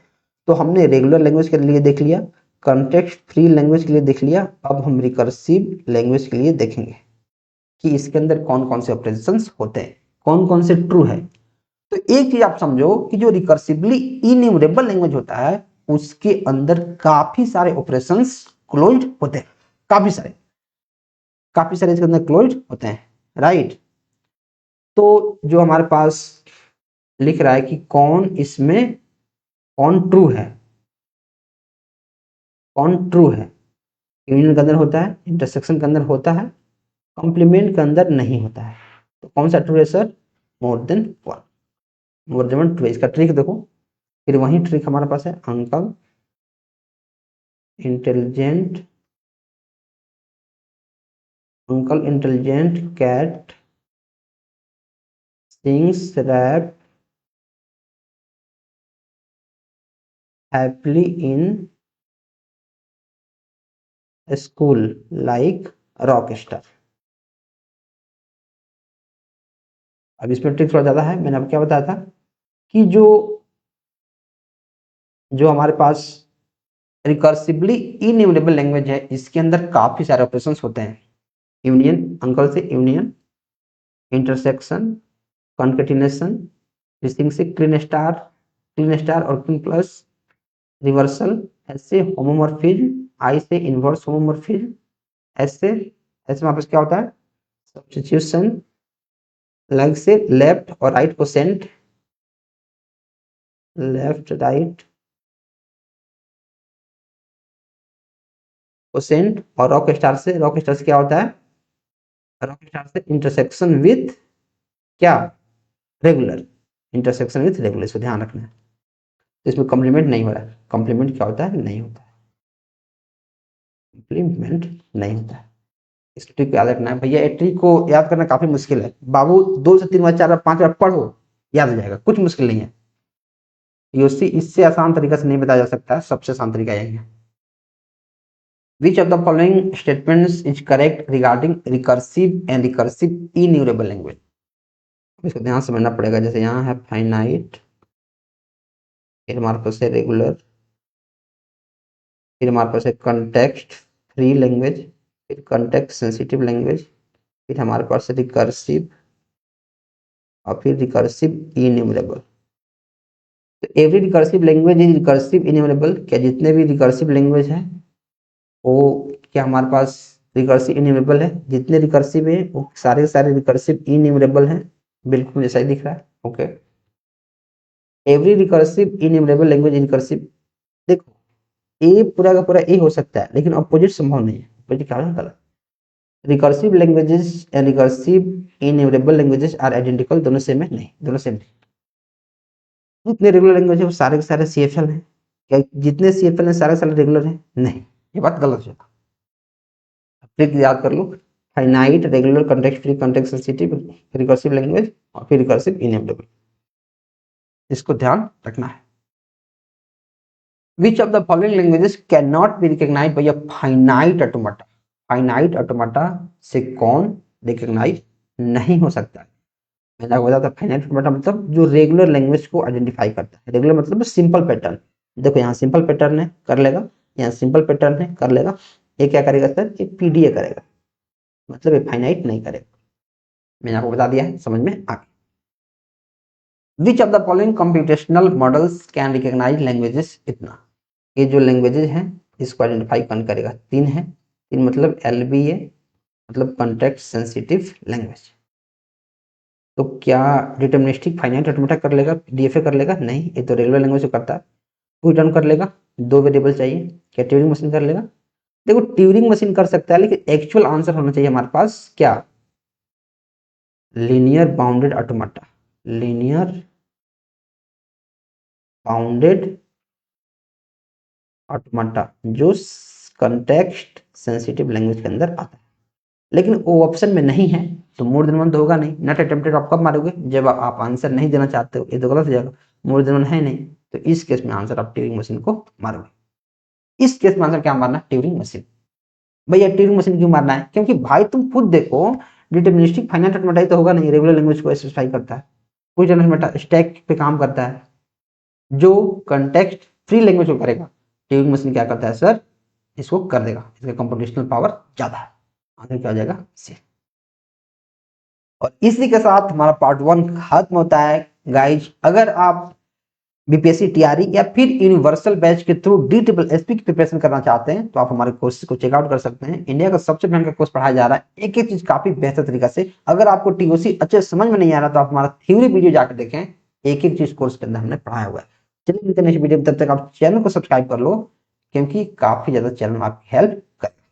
तो हमने रेगुलर लैंग्वेज के लिए देख लिया, कॉन्टेक्स्ट फ्री लैंग्वेज के लिए देख लिया, अब हम रिकर्सिव लैंग्वेज के लिए देखेंगे कि इसके अंदर कौन कौन से ऑपरेशंस होते हैं, कौन कौन से ट्रू है। तो एक चीज आप समझो कि जो रिकर्सिवली इन्यूमरेबल लैंग्वेज होता है उसके अंदर काफी सारे ऑपरेशंस क्लोज्ड होते हैं, काफी सारे इसके अंदर क्लोज्ड होते हैं, राइट। तो जो हमारे पास लिख रहा है कि कौन इसमें कौन ट्रू है, कौन ट्रू है, यूनियन के अंदर होता है, इंटरसेक्शन के अंदर होता है, कॉम्प्लीमेंट के अंदर नहीं होता है। तो कौन सा ट्रू है sir, more than one, more than one true. इसका ट्रिक देखो, फिर वही ट्रिक हमारे पास है, uncle intelligent, uncle intelligent cat sings rap happily in school like rock star. अब इसमें ट्रिक थोड़ा ज़्यादा है। मैंने आपको क्या बताया था कि जो हमारे पास रिकर्सिवली इन्यूमरेबल लैंग्वेज है, इसके अंदर काफ़ी सारे ऑपरेशंस होते हैं। यूनियन, अंकल से यूनियन, इंटरसेक्शन, कॉन्केटिनेशन, लिस्टिंग से क्लीन स्टार और क्लीन प्लस, रिवर्सल, ऐसे होमोमॉर्फिज्म, आई से इनवर्स होमोमॉर्फिज्म, ऐसे ऐसे वहां पर क्या होता है सब्स्टिट्यूशन, लाइक से लेफ्ट और right quotient, left right quotient, और रॉक स्टार से क्या होता है, रॉक स्टार से इंटरसेक्शन विथ क्या, रेगुलर, इंटरसेक्शन विथ रेगुलर, इसको ध्यान रखना है। तो इसमें कॉम्प्लीमेंट नहीं हो रहा है। कॉम्प्लीमेंट क्या होता है, नहीं होता है, कॉम्प्लीमेंट नहीं होता है। इस ट्रिक को याद रखना है भैया। ये ट्रिक को याद करना काफी मुश्किल है बाबू, 2 से 3 बार 4 बार 5 बार पढ़ो, याद हो जाएगा, कुछ मुश्किल नहीं है। यूसी इससे आसान तरीका से नहीं बताया जा सकता है, सबसे आसान तरीका यही है। Which of the following statements is correct regarding recursive and recursive enumerable language? इसको ध्यान से समझना पड़ेगा। जैसे यहाँ है फाइनाइट, फिर हमारे पास है रेगुलर, फिर हमारे पास है कंटेक्स्ट फ्री लैंग्वेज, फिर कंटेक्स्ट सेंसिटिव लैंग्वेज, फिर हमारे पास है रिकर्सिव, और फिर रिकर्सिव इन्यूमरेबल। तो every recursive language is recursive enumerable. क्या जितने भी रिकर्सिव लैंग्वेज हैं वो क्या हमारे पास रिकर्सिव इन्यूमरेबल है? जितने रिकर्सिव है वो सारे रिकर्सिव इन्यूमरेबल हैं। बिल्कुल जैसा ही दिख रहा है। Okay, every recursive enumerable language is recursive. देखो ए पूरा का पूरा ए हो सकता है, लेकिन अपोजिट संभव नहीं है। अपोजिट क्या है? गलत। Recursive languages and recursive enumerable languages are identical. दोनों सेम है? नहीं, दोनों सेम नहीं। जितने रेगुलर लैंग्वेज है वो सारे के सारे सीएफएल हैं। क्या जितने सीएफएल हैं सारे रेगुलर हैं? नहीं, ये बात गलत है। ट्रिक याद कर लो, finite, regular, context free, context sensitive, recursive language और फिर रिकर्सिव इन्यूमरेबल, इसको ध्यान रखना है। Which of the following languages cannot be recognized by a finite automata? Finite automata से कौन रिकॉग्नाइज नहीं हो सकता है? मैंने आपको बताया था फाइनाइट ऑटोमाटा मतलब जो रेगुलर लैंग्वेज को आइडेंटिफाई करता है। रेगुलर मतलब सिंपल पैटर्न। देखो यहाँ सिंपल पैटर्न है, कर लेगा, यहाँ सिंपल पैटर्न है, कर लेगा। ये क्या करेगा सर? ये पीडीए करेगा, मतलब ये फाइनाइट नहीं करेगा। मैंने आपको बता दिया है, समझ में आ गया। Which of the following computational models can recognise languages? इतना, ये जो लैंग्वेजेस हैं इसको आइडेंटिफाई कौन करेगा? 3 है। 3 मतलब एलबीए, मतलब कॉन्टेक्स्ट सेंसिटिव लैंग्वेज। तो क्या डिटर्मिनिस्टिक फाइनाइट ऑटोमेटा कर लेगा, डीएफए कर लेगा? नहीं, ये तो रेगुलर लैंग्वेज से करता है। कोई टर्न कर लेगा, 2 वेरिएबल चाहिए। क्या ट्यूरिंग मशीन कर लेगा? देखो ट्यूरिंग मशीन कर सकता है, लेकिन एक्चुअल आंसर होना चाहिए हमारे पास क्या? Linear bounded automata, linear bounded automata जो कॉन्टेक्स्ट सेंसिटिव लैंग्वेज के अंदर आता है। लेकिन वो ऑप्शन में नहीं है तो मोर देन वन तो होगा नहीं। नॉट अटेम्प्टेड आप कब मारोगे? जब आप आंसर नहीं देना चाहते हो। ये तो गलत हो जाएगा, मोर देन वन है नहीं, तो इस केस में आंसर आप ट्यूरिंग मशीन को मारोगे। इस केस में आंसर क्या मारना? Turing machine. भैया ट्यूरिंग मशीन क्यों मारना है? क्योंकि भाई तुम खुद देखो, डिटर्मिनिस्टिक फाइनाइट ऑटोमेटा तो होगा नहीं, रेगुलर लैंग्वेज को स्पेसिफाई करता है। कोई जनरल स्टैक पे काम करता है जो कॉन्टेक्स्ट फ्री लैंग्वेज को करेगा। ट्यूरिंग मशीन क्या करता है सर? इसको कर देगा, इसका कंप्यूटेशनल पावर ज्यादा है। आगे क्या हो जाएगा? सी। और इसी के साथ हमारा पार्ट 1 खत्म होता है गाइज। अगर आप बीपीएससी टीआरई या फिर यूनिवर्सल बैच के थ्रू DSSP की प्रिपरेशन करना चाहते हैं तो आप हमारे कोर्स को चेकआउट कर सकते हैं। इंडिया का सबसे महंगा कोर्स पढ़ाया जा रहा है, एक एक चीज काफी बेहतर तरीका से। अगर आपको टीओसी अच्छे समझ में नहीं आ रहा तो आप हमारा थ्योरी वीडियो जाकर देखें, एक एक चीज कोर्स के अंदर हमने पढ़ाया हुआ है। चलिए मिलते हैं नेक्स्ट वीडियो में, तब तक आप चैनल को सब्सक्राइब कर लो, क्योंकि काफी ज्यादा चैनल आपकी हेल्प करेगा।